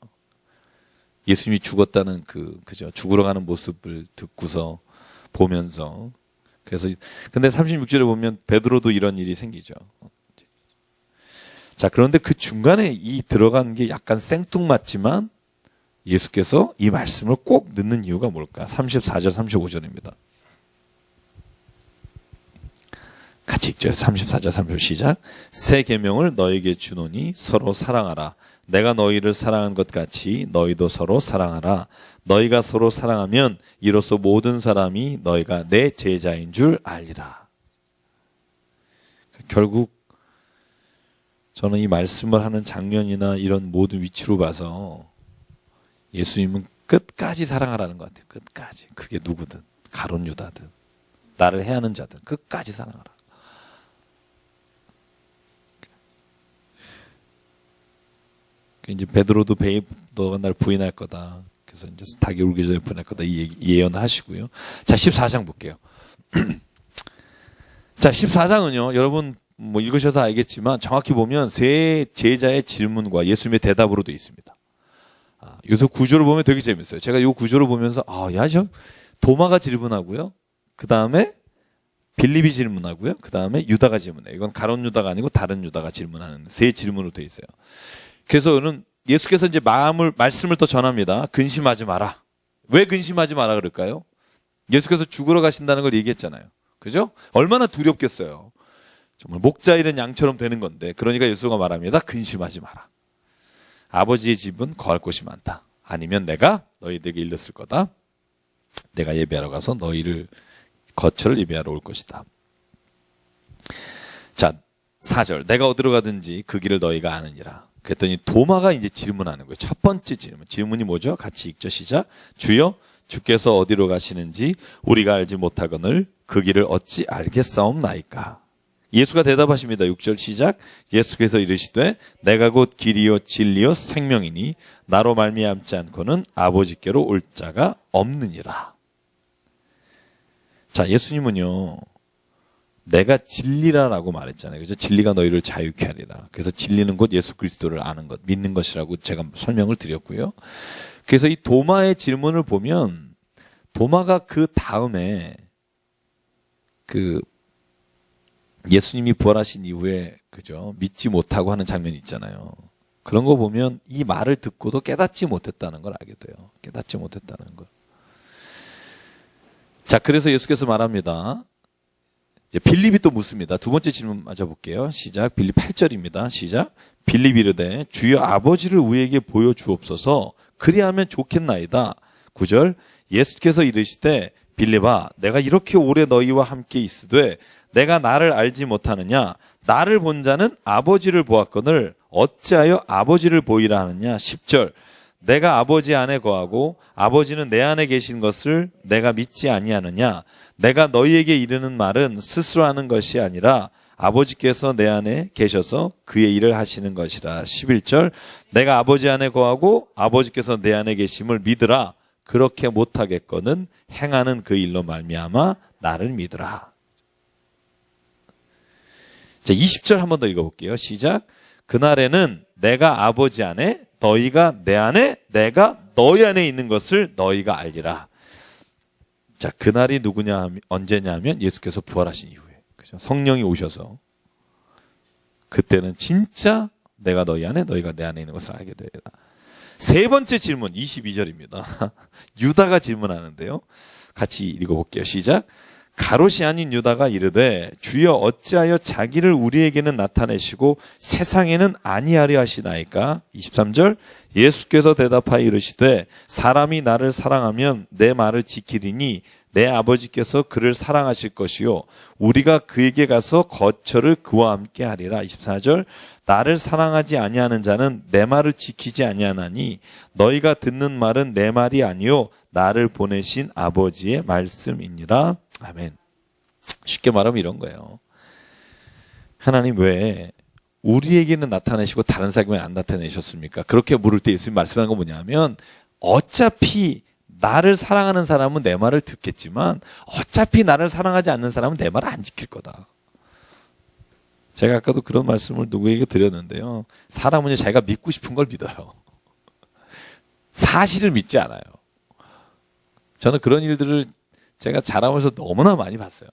예수님이 죽었다는 그죠? 죽으러 가는 모습을 듣고서, 보면서. 그래서, 근데 36절에 보면 베드로도 이런 일이 생기죠. 자, 그런데 그 중간에 이 들어간 게 약간 생뚱맞지만 예수께서 이 말씀을 꼭 넣는 이유가 뭘까? 34절, 35절입니다. 같이 읽죠. 34절, 35절 시작. 새 계명을 너에게 주노니 서로 사랑하라. 내가 너희를 사랑한 것 같이 너희도 서로 사랑하라. 너희가 서로 사랑하면 이로써 모든 사람이 너희가 내 제자인 줄 알리라. 결국 저는 이 말씀을 하는 장면이나 이런 모든 위치로 봐서 예수님은 끝까지 사랑하라는 것 같아요. 끝까지. 그게 누구든, 가룟 유다든, 나를 해하는 자든 끝까지 사랑하라. 이제 베드로도 너가 날 부인할 거다. 그래서 이제 닭이 울기 전에 부인할 거다. 이 예언을 하시고요. 자, 14장 볼게요. 자, 14장은요, 여러분 뭐 읽으셔서 알겠지만 정확히 보면 세 제자의 질문과 예수님의 대답으로 되어 있습니다. 요새 구조를 보면 되게 재밌어요. 제가 이 구조를 보면서 도마가 질문하고요. 그 다음에 빌립이 질문하고요. 그 다음에 유다가 질문해요. 이건 가룟 유다가 아니고 다른 유다가 질문하는 세 질문으로 되어 있어요. 그래서 저는 예수께서 이제 말씀을 또 전합니다. 근심하지 마라. 왜 근심하지 마라 그럴까요? 예수께서 죽으러 가신다는 걸 얘기했잖아요. 그죠? 얼마나 두렵겠어요. 정말 목자 잃은 양처럼 되는 건데, 그러니까 예수가 말합니다. 근심하지 마라. 아버지의 집은 거할 곳이 많다. 아니면 내가 너희들에게 일렀을 거다. 내가 예배하러 가서 너희를 거처를 예배하러 올 것이다. 자, 4절. 내가 어디로 가든지 그 길을 너희가 아느니라. 그랬더니 도마가 이제 질문하는 거예요. 첫 번째 질문. 질문이 뭐죠? 같이 읽죠. 시작. 주여, 주께서 어디로 가시는지 우리가 알지 못하거늘 그 길을 어찌 알겠사옵나이까. 예수가 대답하십니다. 6절 시작. 예수께서 이르시되 내가 곧 길이요 진리요 생명이니 나로 말미암지 않고는 아버지께로 올 자가 없느니라. 자, 예수님은요, 내가 진리라라고 말했잖아요. 그래서 진리가 너희를 자유케 하리라. 그래서 진리는 곧 예수 그리스도를 아는 것, 믿는 것이라고 제가 설명을 드렸고요. 그래서 이 도마의 질문을 보면 도마가 그 다음에 예수님이 부활하신 이후에 그죠? 믿지 못하고 하는 장면이 있잖아요. 그런 거 보면 이 말을 듣고도 깨닫지 못했다는 걸 알게 돼요. 깨닫지 못했다는 걸. 자, 그래서 예수께서 말합니다. 이제 빌립이 또 묻습니다. 두 번째 질문 맞아 볼게요. 시작. 빌립 8절입니다. 시작. 빌립이 이르되 주여 아버지를 우리에게 보여 주옵소서. 그리하면 좋겠나이다. 9절. 예수께서 이르시되 빌립아 내가 이렇게 오래 너희와 함께 있으되 내가 나를 알지 못하느냐? 나를 본 자는 아버지를 보았거늘 어찌하여 아버지를 보이라 하느냐? 10절. 내가 아버지 안에 거하고 아버지는 내 안에 계신 것을 내가 믿지 아니하느냐? 내가 너희에게 이르는 말은 스스로 하는 것이 아니라 아버지께서 내 안에 계셔서 그의 일을 하시는 것이라. 11절. 내가 아버지 안에 거하고 아버지께서 내 안에 계심을 믿으라. 그렇게 못하겠거는 행하는 그 일로 말미암아 나를 믿으라. 자, 20절 한 번 더 읽어볼게요. 시작. 그날에는 내가 아버지 안에 너희가 내 안에 내가 너희 안에 있는 것을 너희가 알리라. 자, 그날이 누구냐 언제냐 하면 예수께서 부활하신 이후에 그죠? 성령이 오셔서 그때는 진짜 내가 너희 안에 너희가 내 안에 있는 것을 알게 되리라. 세 번째 질문 22절입니다. 유다가 질문하는데요. 같이 읽어볼게요. 시작. 가롯이 아닌 유다가 이르되 주여 어찌하여 자기를 우리에게는 나타내시고 세상에는 아니하려 하시나이까. 23절 예수께서 대답하여 이르시되 사람이 나를 사랑하면 내 말을 지키리니 내 아버지께서 그를 사랑하실 것이요 우리가 그에게 가서 거처를 그와 함께 하리라. 24절 나를 사랑하지 아니하는 자는 내 말을 지키지 아니하나니 너희가 듣는 말은 내 말이 아니요 나를 보내신 아버지의 말씀이니라. 아멘. 쉽게 말하면 이런 거예요. 하나님 왜 우리에게는 나타내시고 다른 사람에게 안 나타내셨습니까? 그렇게 물을 때 예수님 말씀하는 건 뭐냐면 어차피 나를 사랑하는 사람은 내 말을 듣겠지만 어차피 나를 사랑하지 않는 사람은 내 말을 안 지킬 거다. 제가 아까도 그런 말씀을 누구에게 드렸는데요. 사람은 자기가 믿고 싶은 걸 믿어요. 사실을 믿지 않아요. 저는 그런 일들을 제가 자라면서 너무나 많이 봤어요.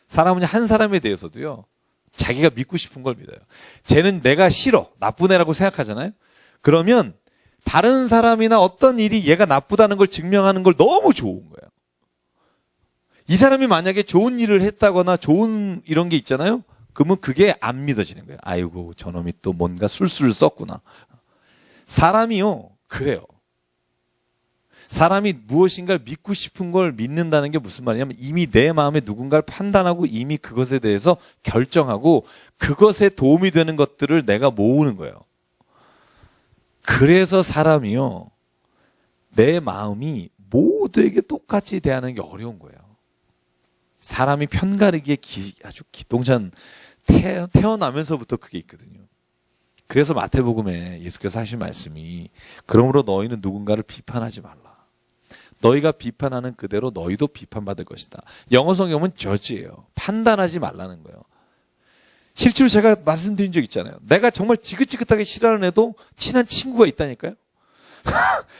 사람은 한 사람에 대해서도요. 자기가 믿고 싶은 걸 믿어요. 쟤는 내가 싫어, 나쁜 애라고 생각하잖아요. 그러면 다른 사람이나 어떤 일이 얘가 나쁘다는 걸 증명하는 걸 너무 좋은 거예요. 이 사람이 만약에 좋은 일을 했다거나 좋은 이런 게 있잖아요. 그러면 그게 안 믿어지는 거예요. 아이고 저놈이 또 뭔가 술수를 썼구나. 사람이요. 그래요. 사람이 무엇인가를 믿고 싶은 걸 믿는다는 게 무슨 말이냐면 이미 내 마음에 누군가를 판단하고 이미 그것에 대해서 결정하고 그것에 도움이 되는 것들을 내가 모으는 거예요. 그래서 사람이요. 내 마음이 모두에게 똑같이 대하는 게 어려운 거예요. 사람이 편가르기에 아주 기똥찬 태어나면서부터 그게 있거든요. 그래서 마태복음에 예수께서 하신 말씀이 그러므로 너희는 누군가를 비판하지 말라. 너희가 비판하는 그대로 너희도 비판받을 것이다. 영어 성경은 저지예요. 판단하지 말라는 거예요. 실제로 제가 말씀드린 적 있잖아요. 내가 정말 지긋지긋하게 싫어하는 애도 친한 친구가 있다니까요.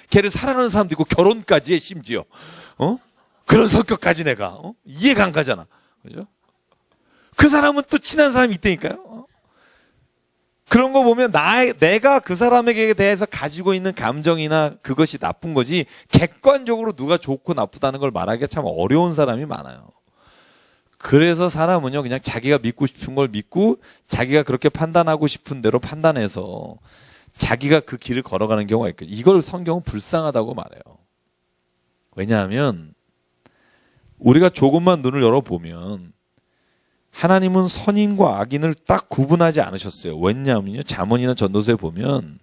걔를 사랑하는 사람도 있고 결혼까지 해 심지어. 그런 성격까지 내가 이해가 안 가잖아. 그죠? 그 사람은 또 친한 사람이 있다니까요. 그런 거 보면 내가 그 사람에게 대해서 가지고 있는 감정이나 그것이 나쁜 거지 객관적으로 누가 좋고 나쁘다는 걸 말하기가 참 어려운 사람이 많아요. 그래서 사람은요 그냥 자기가 믿고 싶은 걸 믿고 자기가 그렇게 판단하고 싶은 대로 판단해서 자기가 그 길을 걸어가는 경우가 있거든요. 이걸 성경은 불쌍하다고 말해요. 왜냐하면 우리가 조금만 눈을 열어보면 하나님은 선인과 악인을 딱 구분하지 않으셨어요. 왜냐하면요. 잠언이나 전도서에 보면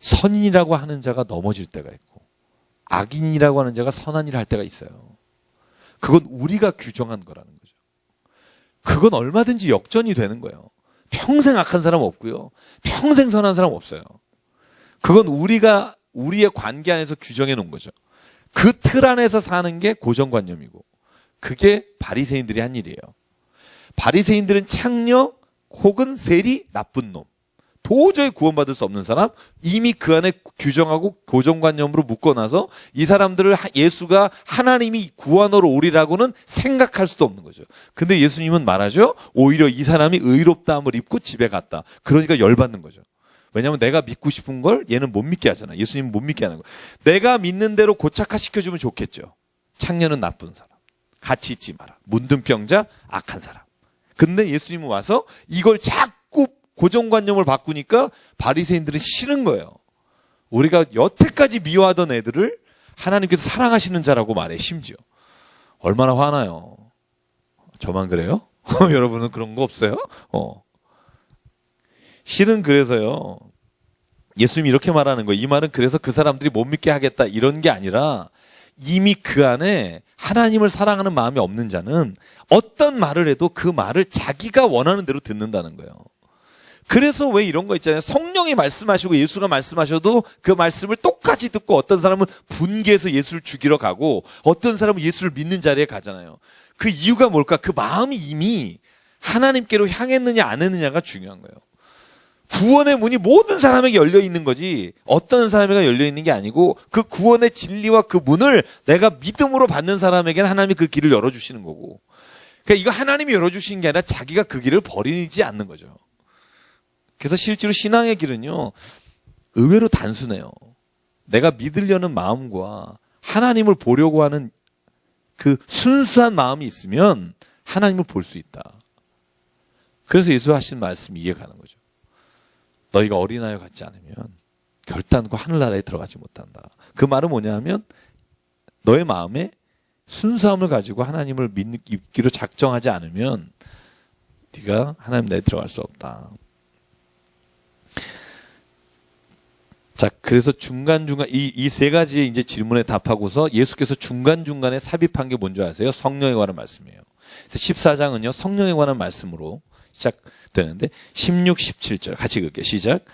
선인이라고 하는 자가 넘어질 때가 있고 악인이라고 하는 자가 선한 일을 할 때가 있어요. 그건 우리가 규정한 거라는 거죠. 그건 얼마든지 역전이 되는 거예요. 평생 악한 사람 없고요. 평생 선한 사람 없어요. 그건 우리가 우리의 관계 안에서 규정해 놓은 거죠. 그 틀 안에서 사는 게 고정관념이고 그게 바리새인들이 한 일이에요. 바리새인들은 창녀 혹은 세리 나쁜 놈. 도저히 구원받을 수 없는 사람 이미 그 안에 규정하고 고정관념으로 묶어놔서 이 사람들을 예수가 하나님이 구원하러 오리라고는 생각할 수도 없는 거죠. 근데 예수님은 말하죠. 오히려 이 사람이 의롭다함을 입고 집에 갔다. 그러니까 열받는 거죠. 왜냐하면 내가 믿고 싶은 걸 얘는 못 믿게 하잖아. 예수님은 못 믿게 하는 거예요. 내가 믿는 대로 고착화시켜주면 좋겠죠. 창녀는 나쁜 사람. 같이 있지 마라. 문둥병자 악한 사람. 근데 예수님은 와서 이걸 자꾸 고정관념을 바꾸니까 바리새인들은 싫은 거예요. 우리가 여태까지 미워하던 애들을 하나님께서 사랑하시는 자라고 말해 심지어. 얼마나 화나요. 저만 그래요? 여러분은 그런 거 없어요? 실은 그래서요. 예수님이 이렇게 말하는 거예요. 이 말은 그래서 그 사람들이 못 믿게 하겠다 이런 게 아니라 이미 그 안에 하나님을 사랑하는 마음이 없는 자는 어떤 말을 해도 그 말을 자기가 원하는 대로 듣는다는 거예요. 그래서 왜 이런 거 있잖아요. 성령이 말씀하시고 예수가 말씀하셔도 그 말씀을 똑같이 듣고 어떤 사람은 분개해서 예수를 죽이러 가고 어떤 사람은 예수를 믿는 자리에 가잖아요. 그 이유가 뭘까? 그 마음이 이미 하나님께로 향했느냐 안 했느냐가 중요한 거예요. 구원의 문이 모든 사람에게 열려 있는 거지 어떤 사람에게 열려 있는 게 아니고 그 구원의 진리와 그 문을 내가 믿음으로 받는 사람에게는 하나님이 그 길을 열어주시는 거고 그러니까 이거 하나님이 열어주시는 게 아니라 자기가 그 길을 버리지 않는 거죠. 그래서 실제로 신앙의 길은요 의외로 단순해요. 내가 믿으려는 마음과 하나님을 보려고 하는 그 순수한 마음이 있으면 하나님을 볼 수 있다. 그래서 예수 하신 말씀이 이해가는 거죠. 너희가 어린아이와 같지 않으면 결단코 하늘나라에 들어가지 못한다. 그 말은 뭐냐 하면 너의 마음에 순수함을 가지고 하나님을 믿기로 작정하지 않으면 네가 하나님 나라에 들어갈 수 없다. 자, 그래서 중간중간 이 세 가지의 이제 질문에 답하고서 예수께서 중간중간에 삽입한 게 뭔지 아세요? 성령에 관한 말씀이에요. 그래서 14장은요, 성령에 관한 말씀으로 시작되는데 16, 17절 같이 읽을게요. 시작.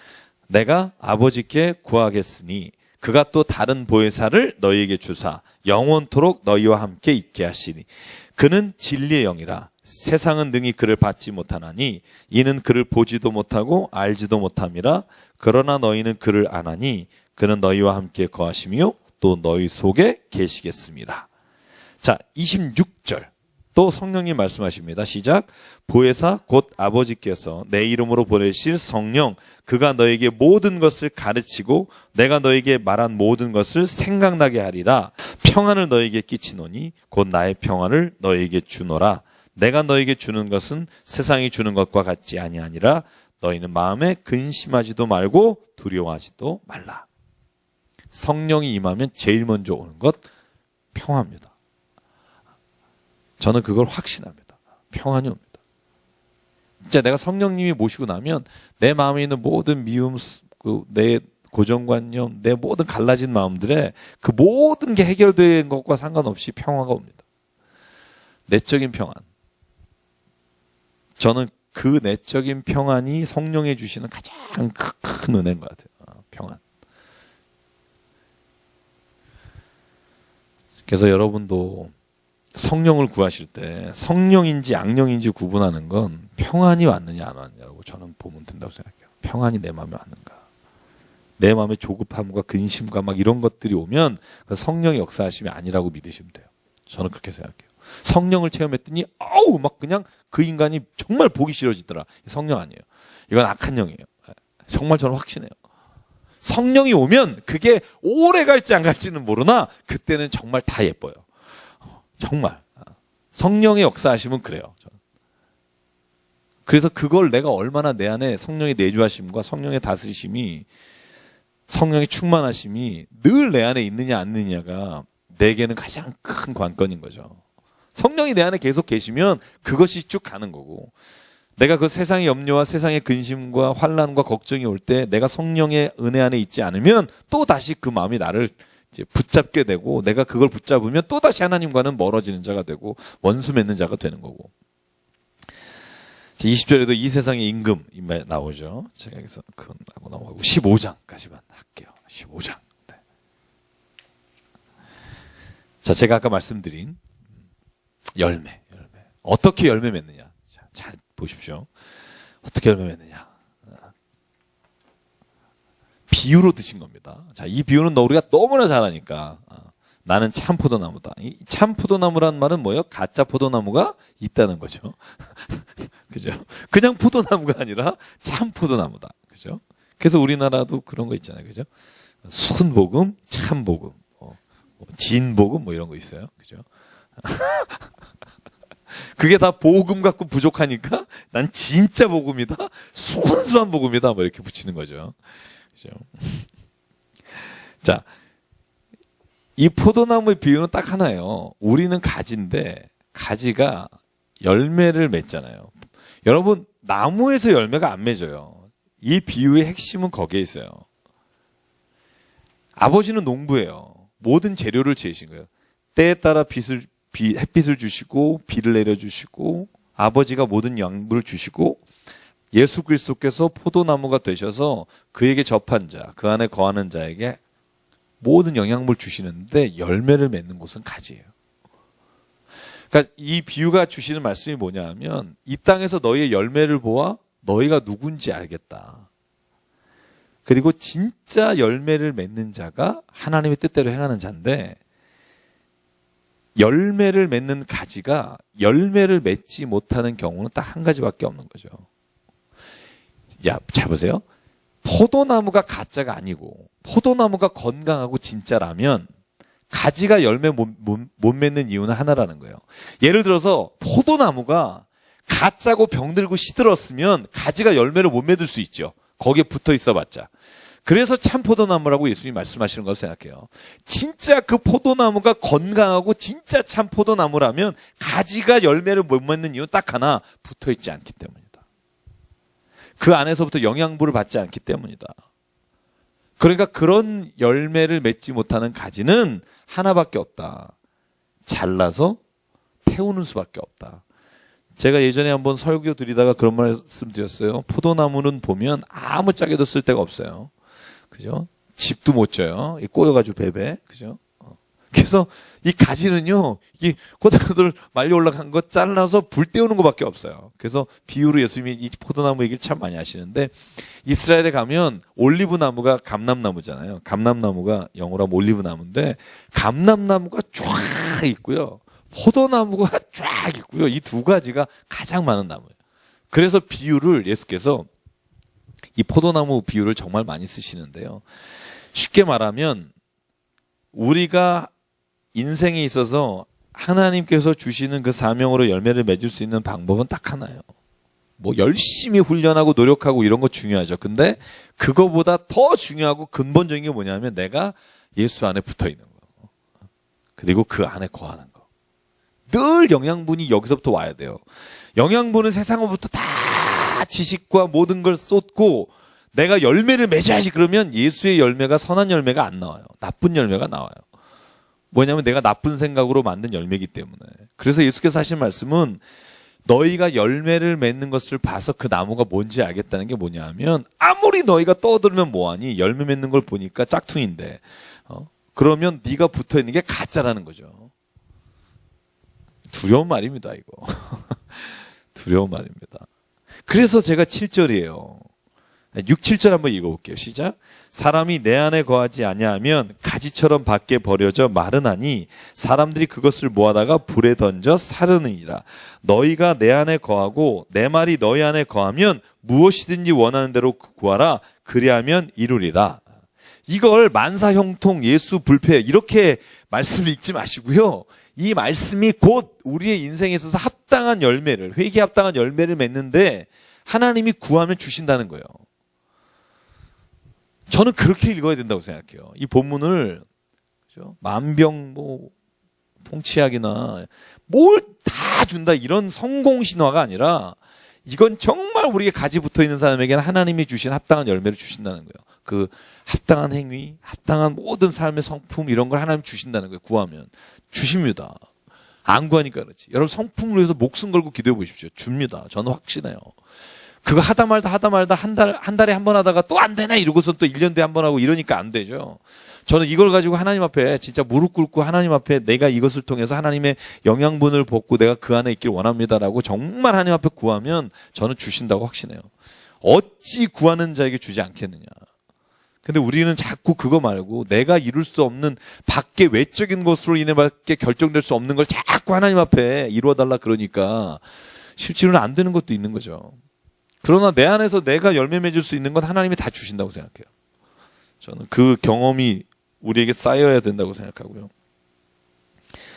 내가 아버지께 구하겠으니 그가 또 다른 보혜사를 너희에게 주사 영원토록 너희와 함께 있게 하시니 그는 진리의 영이라 세상은 능히 그를 받지 못하나니 이는 그를 보지도 못하고 알지도 못함이라. 그러나 너희는 그를 아나니 그는 너희와 함께 거하시며 또 너희 속에 계시겠습니다. 자, 26절 또 성령님 말씀하십니다. 시작. 보혜사 곧 아버지께서 내 이름으로 보내실 성령 그가 너에게 모든 것을 가르치고 내가 너에게 말한 모든 것을 생각나게 하리라. 평안을 너에게 끼치노니 곧 나의 평안을 너에게 주노라. 내가 너에게 주는 것은 세상이 주는 것과 같지 아니하니라. 너희는 마음에 근심하지도 말고 두려워하지도 말라. 성령이 임하면 제일 먼저 오는 것 평화입니다. 저는 그걸 확신합니다. 평안이 옵니다. 진짜 내가 성령님이 모시고 나면 내 마음에 있는 모든 미움, 내 고정관념, 내 모든 갈라진 마음들에 그 모든 게 해결된 것과 상관없이 평화가 옵니다. 내적인 평안. 저는 그 내적인 평안이 성령이 주시는 가장 큰 은혜인 것 같아요. 평안. 그래서 여러분도 성령을 구하실 때 성령인지 악령인지 구분하는 건 평안이 왔느냐 안 왔느냐고 저는 보면 된다고 생각해요. 평안이 내 마음에 왔는가. 내 마음에 조급함과 근심과 막 이런 것들이 오면 그 성령의 역사하심이 아니라고 믿으시면 돼요. 저는 그렇게 생각해요. 성령을 체험했더니 아우 막 그냥 그 인간이 정말 보기 싫어지더라. 성령 아니에요. 이건 악한 영이에요. 정말 저는 확신해요. 성령이 오면 그게 오래 갈지 안 갈지는 모르나 그때는 정말 다 예뻐요. 정말 성령의 역사하심은 그래요. 저는. 그래서 그걸 내가 얼마나 내 안에 성령의 내주하심과 성령의 다스리심이 성령의 충만하심이 늘 내 안에 있느냐 안 있느냐가 내게는 가장 큰 관건인 거죠. 성령이 내 안에 계속 계시면 그것이 쭉 가는 거고 내가 그 세상의 염려와 세상의 근심과 환난과 걱정이 올 때 내가 성령의 은혜 안에 있지 않으면 또 다시 그 마음이 나를 이제 붙잡게 되고 내가 그걸 붙잡으면 또 다시 하나님과는 멀어지는 자가 되고 원수 맺는 자가 되는 거고. 20절에도 이 세상의 임금 나오죠. 제가 여기서 그건 하고 넘어가고 15장까지만 할게요. 15장. 네. 자, 제가 아까 말씀드린 열매. 어떻게 열매 맺느냐. 자, 잘 보십시오. 어떻게 열매 맺느냐. 비유로 드신 겁니다. 자, 이 비유는 우리가 너무나 잘 아니까. 나는 참 포도나무다. 이 참 포도나무란 말은 뭐예요? 가짜 포도나무가 있다는 거죠. 그죠? 그냥 포도나무가 아니라 참 포도나무다. 그죠? 그래서 우리나라도 그런 거 있잖아요. 그죠? 순복음, 참복음, 진복음 뭐 이런 거 있어요. 그죠? 그게 다 복음 갖고 부족하니까 난 진짜 복음이다. 순수한 복음이다. 뭐 이렇게 붙이는 거죠. 그죠? 자, 이 포도나무의 비유는 딱 하나예요. 우리는 가지인데 가지가 열매를 맺잖아요. 여러분, 나무에서 열매가 안 맺어요. 이 비유의 핵심은 거기에 있어요. 아버지는 농부예요. 모든 재료를 지으신 거예요. 때에 따라 햇빛을 주시고 비를 내려주시고 아버지가 모든 양분을 주시고 예수 그리스도께서 포도나무가 되셔서 그에게 접한 자, 그 안에 거하는 자에게 모든 영양분을 주시는데 열매를 맺는 곳은 가지예요. 그러니까 이 비유가 주시는 말씀이 뭐냐 하면 이 땅에서 너희의 열매를 보아 너희가 누군지 알겠다. 그리고 진짜 열매를 맺는 자가 하나님의 뜻대로 행하는 자인데 열매를 맺는 가지가 열매를 맺지 못하는 경우는 딱 한 가지밖에 없는 거죠. 야, 잘 보세요. 포도나무가 가짜가 아니고 포도나무가 건강하고 진짜라면 가지가 열매 못 맺는 이유는 하나라는 거예요. 예를 들어서 포도나무가 가짜고 병들고 시들었으면 가지가 열매를 못 맺을 수 있죠. 거기에 붙어 있어봤자. 그래서 참 포도나무라고 예수님이 말씀하시는 것을 생각해요. 진짜 그 포도나무가 건강하고 진짜 참 포도나무라면 가지가 열매를 못 맺는 이유는 딱 하나, 붙어 있지 않기 때문이다. 그 안에서부터 영양분을 받지 않기 때문이다. 그러니까 그런 열매를 맺지 못하는 가지는 하나밖에 없다. 잘라서 태우는 수밖에 없다. 제가 예전에 한번 설교 드리다가 그런 말씀 드렸어요. 포도나무는 보면 아무 짝에도 쓸 데가 없어요. 그죠? 집도 못 져요. 꼬여가지고 베베. 그죠? 그래서 이 가지는요, 이 꼬들꼬들 말려 올라간 거 잘라서 불 때우는 것밖에 없어요. 그래서 비유로 예수님이 이 포도나무 얘기를 참 많이 하시는데, 이스라엘에 가면 올리브 나무가 감람나무잖아요. 감람나무가 영어로 하면 올리브 나무인데, 감람나무가 쫙 있고요. 포도나무가 쫙 있고요. 이 두 가지가 가장 많은 나무예요. 그래서 비유를 예수께서 이 포도나무 비유를 정말 많이 쓰시는데요. 쉽게 말하면 우리가 인생에 있어서 하나님께서 주시는 그 사명으로 열매를 맺을 수 있는 방법은 딱 하나예요. 뭐 열심히 훈련하고 노력하고 이런 거 중요하죠. 근데 그거보다 더 중요하고 근본적인 게 뭐냐면 내가 예수 안에 붙어 있는 거. 그리고 그 안에 거하는 거. 늘 영양분이 여기서부터 와야 돼요. 영양분은 세상으로부터 다 지식과 모든 걸 쏟고 내가 열매를 맺어야지. 그러면 예수의 열매가 선한 열매가 안 나와요. 나쁜 열매가 나와요. 뭐냐면 내가 나쁜 생각으로 만든 열매이기 때문에. 그래서 예수께서 하신 말씀은 너희가 열매를 맺는 것을 봐서 그 나무가 뭔지 알겠다는 게 뭐냐 하면 아무리 너희가 떠들면 뭐하니 열매 맺는 걸 보니까 짝퉁인데 그러면 네가 붙어있는 게 가짜라는 거죠. 두려운 말입니다 이거. 두려운 말입니다. 그래서 제가 7절이에요. 6, 7절 한번 읽어볼게요. 시작. 사람이 내 안에 거하지 아니하면 가지처럼 밖에 버려져 마르나니 사람들이 그것을 모아다가 불에 던져 사르느니라. 너희가 내 안에 거하고 내 말이 너희 안에 거하면 무엇이든지 원하는 대로 구하라. 그리하면 이루리라. 이걸 만사형통 예수 불패 이렇게 말씀을 읽지 마시고요. 이 말씀이 곧 우리의 인생에 있어서 합당한 열매를, 회개에 합당한 열매를 맺는데 하나님이 구하면 주신다는 거예요. 저는 그렇게 읽어야 된다고 생각해요. 이 본문을 그죠? 만병 통치약이나 뭘 다 준다 이런 성공 신화가 아니라 이건 정말 우리에게 가지 붙어 있는 사람에게는 하나님이 주신 합당한 열매를 주신다는 거예요. 그 합당한 행위, 합당한 모든 삶의 성품 이런 걸 하나님 주신다는 거예요. 구하면 주십니다. 안 구하니까 그렇지. 여러분 성품을 위해서 목숨 걸고 기도해 보십시오. 줍니다. 저는 확신해요. 그거 하다 말다 한 달에 한 번 하다가 또 안 되나 이러고서 또 1년 뒤에 한 번 하고 이러니까 안 되죠. 저는 이걸 가지고 하나님 앞에 진짜 무릎 꿇고 하나님 앞에 내가 이것을 통해서 하나님의 영양분을 벗고 내가 그 안에 있길 원합니다라고 정말 하나님 앞에 구하면 저는 주신다고 확신해요. 어찌 구하는 자에게 주지 않겠느냐. 근데 우리는 자꾸 그거 말고 내가 이룰 수 없는 밖에 외적인 것으로 인해 밖에 결정될 수 없는 걸 자꾸 하나님 앞에 이루어달라 그러니까 실제로는 안 되는 것도 있는 거죠. 그러나 내 안에서 내가 열매 맺을 수 있는 건 하나님이 다 주신다고 생각해요. 저는 그 경험이 우리에게 쌓여야 된다고 생각하고요.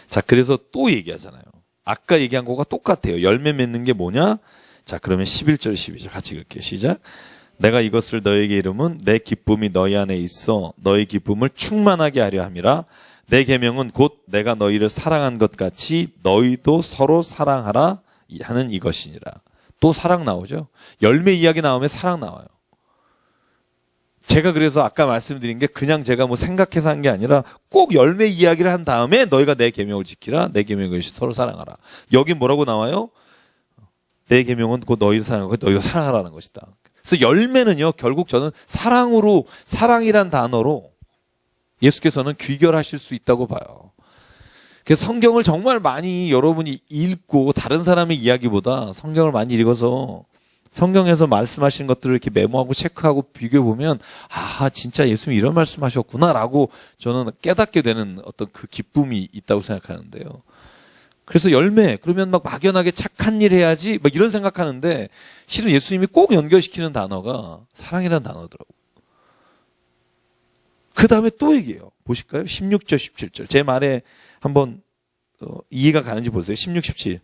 자, 그래서 또 얘기하잖아요. 아까 얘기한 거가 똑같아요. 열매 맺는 게 뭐냐? 자, 그러면 11절, 12절 같이 읽을게요. 시작. 내가 이것을 너에게 이름은 내 기쁨이 너희 안에 있어 너희 기쁨을 충만하게 하려 함이라. 내 계명은 곧 내가 너희를 사랑한 것 같이 너희도 서로 사랑하라 하는 이것이니라. 또 사랑 나오죠. 열매 이야기 나오면 사랑 나와요. 제가 그래서 아까 말씀드린 게 그냥 제가 뭐 생각해서 한 게 아니라 꼭 열매 이야기를 한 다음에 너희가 내 계명을 지키라. 내 계명을 서로 사랑하라. 여기 뭐라고 나와요? 내 계명은 곧 너희를 사랑하고 너희가 사랑하라는 것이다. 그래서 열매는요, 결국 저는 사랑으로, 사랑이란 단어로 예수께서는 귀결하실 수 있다고 봐요. 그래서 성경을 정말 많이 여러분이 읽고 다른 사람의 이야기보다 성경을 많이 읽어서 성경에서 말씀하신 것들을 이렇게 메모하고 체크하고 비교해보면 아, 진짜 예수님이 이런 말씀하셨구나라고 저는 깨닫게 되는 어떤 그 기쁨이 있다고 생각하는데요. 그래서 열매, 그러면 막 막연하게 착한 일 해야지 막 이런 생각하는데 실은 예수님이 꼭 연결시키는 단어가 사랑이라는 단어더라고요. 그 다음에 또 얘기해요. 보실까요? 16절, 17절. 제 말에 한번 이해가 가는지 보세요. 16, 17.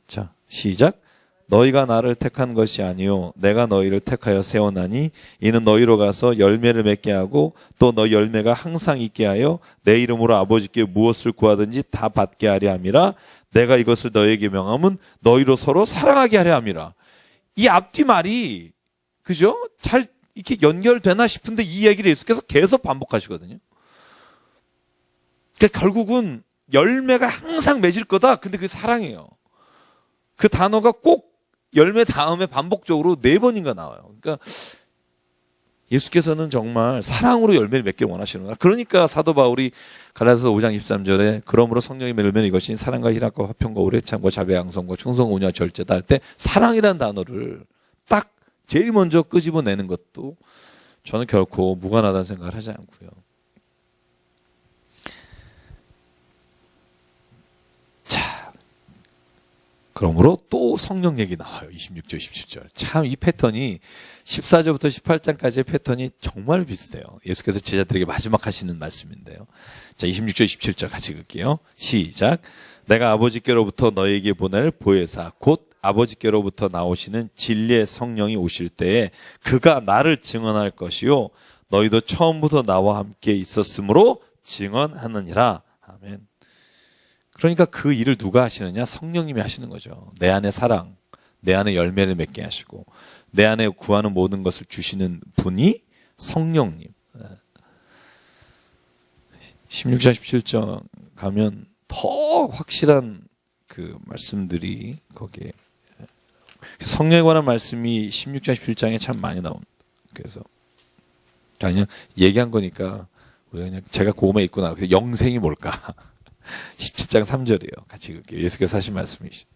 자, 시작. 너희가 나를 택한 것이 아니요 내가 너희를 택하여 세워나니 이는 너희로 가서 열매를 맺게 하고 또 너희 열매가 항상 있게 하여 내 이름으로 아버지께 무엇을 구하든지 다 받게 하려 함이라. 내가 이것을 너희에게 명함은 너희로 서로 사랑하게 하려 함이라. 이 앞뒤 말이 그죠? 잘 이렇게 연결되나 싶은데 이 얘기를 예수께서 계속 반복하시거든요. 그러니까 결국은 열매가 항상 맺을 거다. 근데 그게 사랑이에요. 그 단어가 꼭 열매 다음에 반복적으로 4번인가 나와요. 그러니까 예수께서는 정말 사랑으로 열매를 맺길 원하시는구나. 그러니까 사도 바울이 갈라디아서 5장 23절에 그러므로 성령이 맺으면 이것이 사랑과 희락과 화평과 오래 참고 자비 양성과 충성 온유와 절제다 할 때 사랑이라는 단어를 딱 제일 먼저 끄집어내는 것도 저는 결코 무관하다는 생각을 하지 않고요. 그러므로 또 성령 얘기 나와요. 26절, 27절. 참 이 패턴이 14절부터 18장까지의 패턴이 정말 비슷해요. 예수께서 제자들에게 마지막 하시는 말씀인데요. 자, 26절, 27절 같이 읽을게요. 시작. 내가 아버지께로부터 너희에게 보낼 보혜사 곧 아버지께로부터 나오시는 진리의 성령이 오실 때에 그가 나를 증언할 것이요 너희도 처음부터 나와 함께 있었으므로 증언하느니라. 아멘. 그러니까 그 일을 누가 하시느냐? 성령님이 하시는 거죠. 내 안에 사랑, 내 안에 열매를 맺게 하시고 내 안에 구하는 모든 것을 주시는 분이 성령님. 16장 17장 가면 더 확실한 그 말씀들이 거기에 성령에 관한 말씀이 16장 17장에 참 많이 나옵니다. 그래서 그냥 얘기한 거니까 우리가 그냥 제가 그거만 읽고 나서 영생이 뭘까? 17장 3절이에요. 같이 읽을게요. 예수께서 하신 말씀이시죠.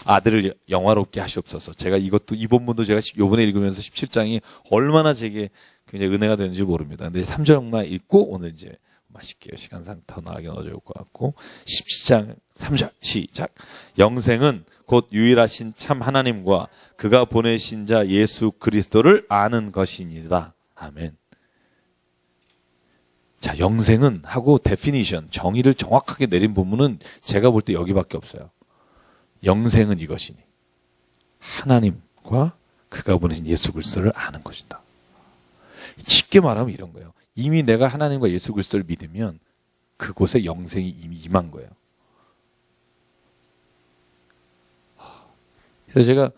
아들을 영화롭게 하시옵소서. 제가 이것도 이 본문도 제가 요번에 읽으면서 17장이 얼마나 제게 굉장히 은혜가 되는지 모릅니다. 근데 3절만 읽고 오늘 이제 마실게요. 시간상 더 나가긴 어려울 것 같고 17장 3절 시작. 영생은 곧 유일하신 참 하나님과 그가 보내신 자 예수 그리스도를 아는 것이니라. 아멘. 자, 영생은 하고 데피니션, 정의를 정확하게 내린 부분은 제가 볼 때 여기밖에 없어요. 영생은 이것이니 하나님과 그가 보내신 예수 그리스도를 아는 것이다. 쉽게 말하면 이런 거예요. 이미 내가 하나님과 예수 그리스도를 믿으면 그곳에 영생이 이미 임한 거예요. 그래서 제가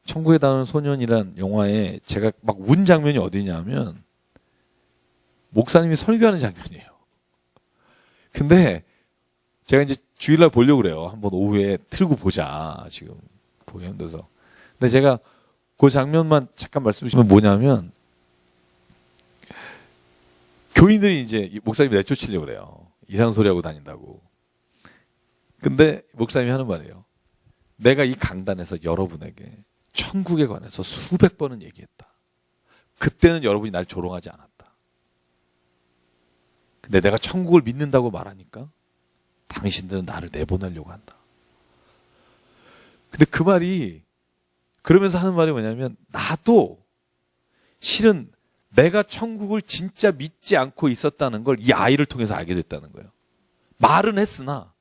천국에 닿는 소년이란 영화에 제가 막 운 장면이 어디냐면 목사님이 설교하는 장면이에요. 근데 제가 이제 주일날 보려고 그래요. 한번 오후에 틀고 보자. 지금 보기 힘들어서. 근데 제가 그 장면만 잠깐 말씀 주시면 뭐냐면 교인들이 이제 목사님이 내쫓으려고 그래요. 이상한 소리 하고 다닌다고. 근데 목사님이 하는 말이에요. 내가 이 강단에서 여러분에게 천국에 관해서 수백 번은 얘기했다. 그때는 여러분이 날 조롱하지 않았다. 근데 내가 천국을 믿는다고 말하니까 당신들은 나를 내보내려고 한다. 근데 그 말이 그러면서 하는 말이 뭐냐면 나도 실은 내가 천국을 진짜 믿지 않고 있었다는 걸 이 아이를 통해서 알게 됐다는 거예요. 말은 했으나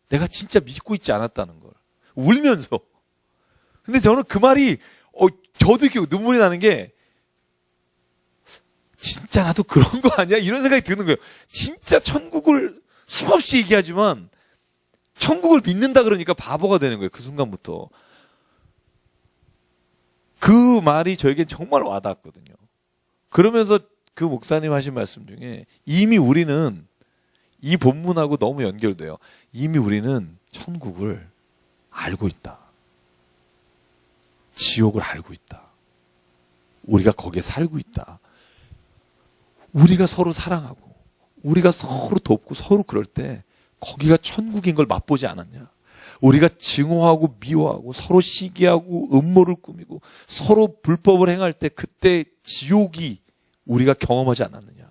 내가 진짜 믿고 있지 않았다는 걸. 울면서. 근데 저는 그 말이 저도 이렇게 눈물이 나는 게 진짜 나도 그런 거 아니야? 이런 생각이 드는 거예요. 진짜 천국을 수없이 얘기하지만 천국을 믿는다 그러니까 바보가 되는 거예요. 그 순간부터. 그 말이 저에겐 정말 와닿았거든요. 그러면서 그 목사님 하신 말씀 중에 이미 우리는 이 본문하고 너무 연결돼요. 이미 우리는 천국을 알고 있다. 지옥을 알고 있다. 우리가 거기에 살고 있다. 우리가 서로 사랑하고 우리가 서로 돕고 서로 그럴 때 거기가 천국인 걸 맛보지 않았냐. 우리가 증오하고 미워하고 서로 시기하고 음모를 꾸미고 서로 불법을 행할 때 그때 지옥이 우리가 경험하지 않았느냐.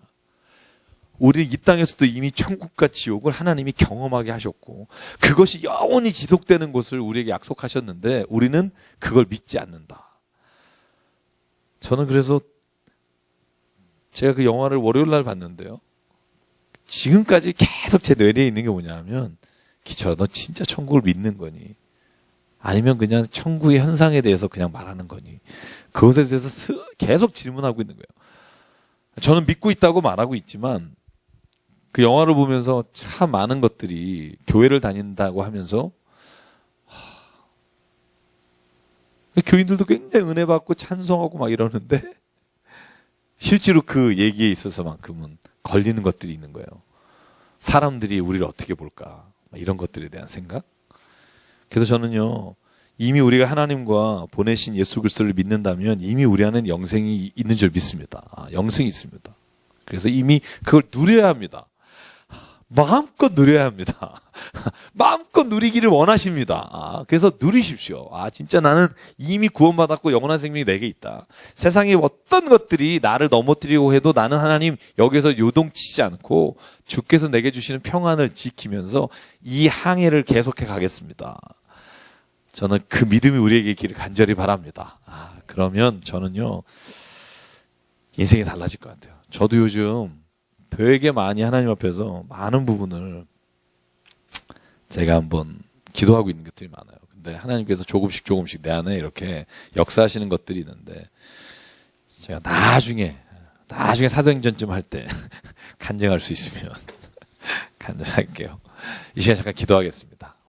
우리 이 땅에서도 이미 천국과 지옥을 하나님이 경험하게 하셨고 그것이 영원히 지속되는 것을 우리에게 약속하셨는데 우리는 그걸 믿지 않는다. 저는 그래서 제가 그 영화를 월요일 날 봤는데요. 지금까지 계속 제 뇌리에 있는 게 뭐냐면, 기철아, 너 진짜 천국을 믿는 거니? 아니면 그냥 천국의 현상에 대해서 그냥 말하는 거니? 그것에 대해서 계속 질문하고 있는 거예요. 저는 믿고 있다고 말하고 있지만 그 영화를 보면서 참 많은 것들이 교회를 다닌다고 하면서 교인들도 굉장히 은혜 받고 찬송하고 막 이러는데 실제로 그 얘기에 있어서만큼은 걸리는 것들이 있는 거예요. 사람들이 우리를 어떻게 볼까? 이런 것들에 대한 생각. 그래서 저는요, 이미 우리가 하나님과 보내신 예수 그리스도를 믿는다면 이미 우리 안에는 영생이 있는 줄 믿습니다. 영생이 있습니다. 그래서 이미 그걸 누려야 합니다. 마음껏 누려야 합니다. 마음껏 누리기를 원하십니다. 그래서 누리십시오. 진짜 나는 이미 구원받았고 영원한 생명이 내게 있다. 세상의 어떤 것들이 나를 넘어뜨리고 해도 나는 하나님 여기서 요동치지 않고 주께서 내게 주시는 평안을 지키면서 이 항해를 계속해 가겠습니다. 저는 그 믿음이 우리에게 있기를 간절히 바랍니다. 그러면 저는요, 인생이 달라질 것 같아요. 저도 요즘 되게 많이 하나님 앞에서 많은 부분을 제가 한번 기도하고 있는 것들이 많아요. 근데 하나님께서 조금씩 내 안에 이렇게 역사하시는 것들이 있는데 제가 나중에 사도행전쯤 할 때 간증할 수 있으면 간증할게요. 이 시간 잠깐 기도하겠습니다.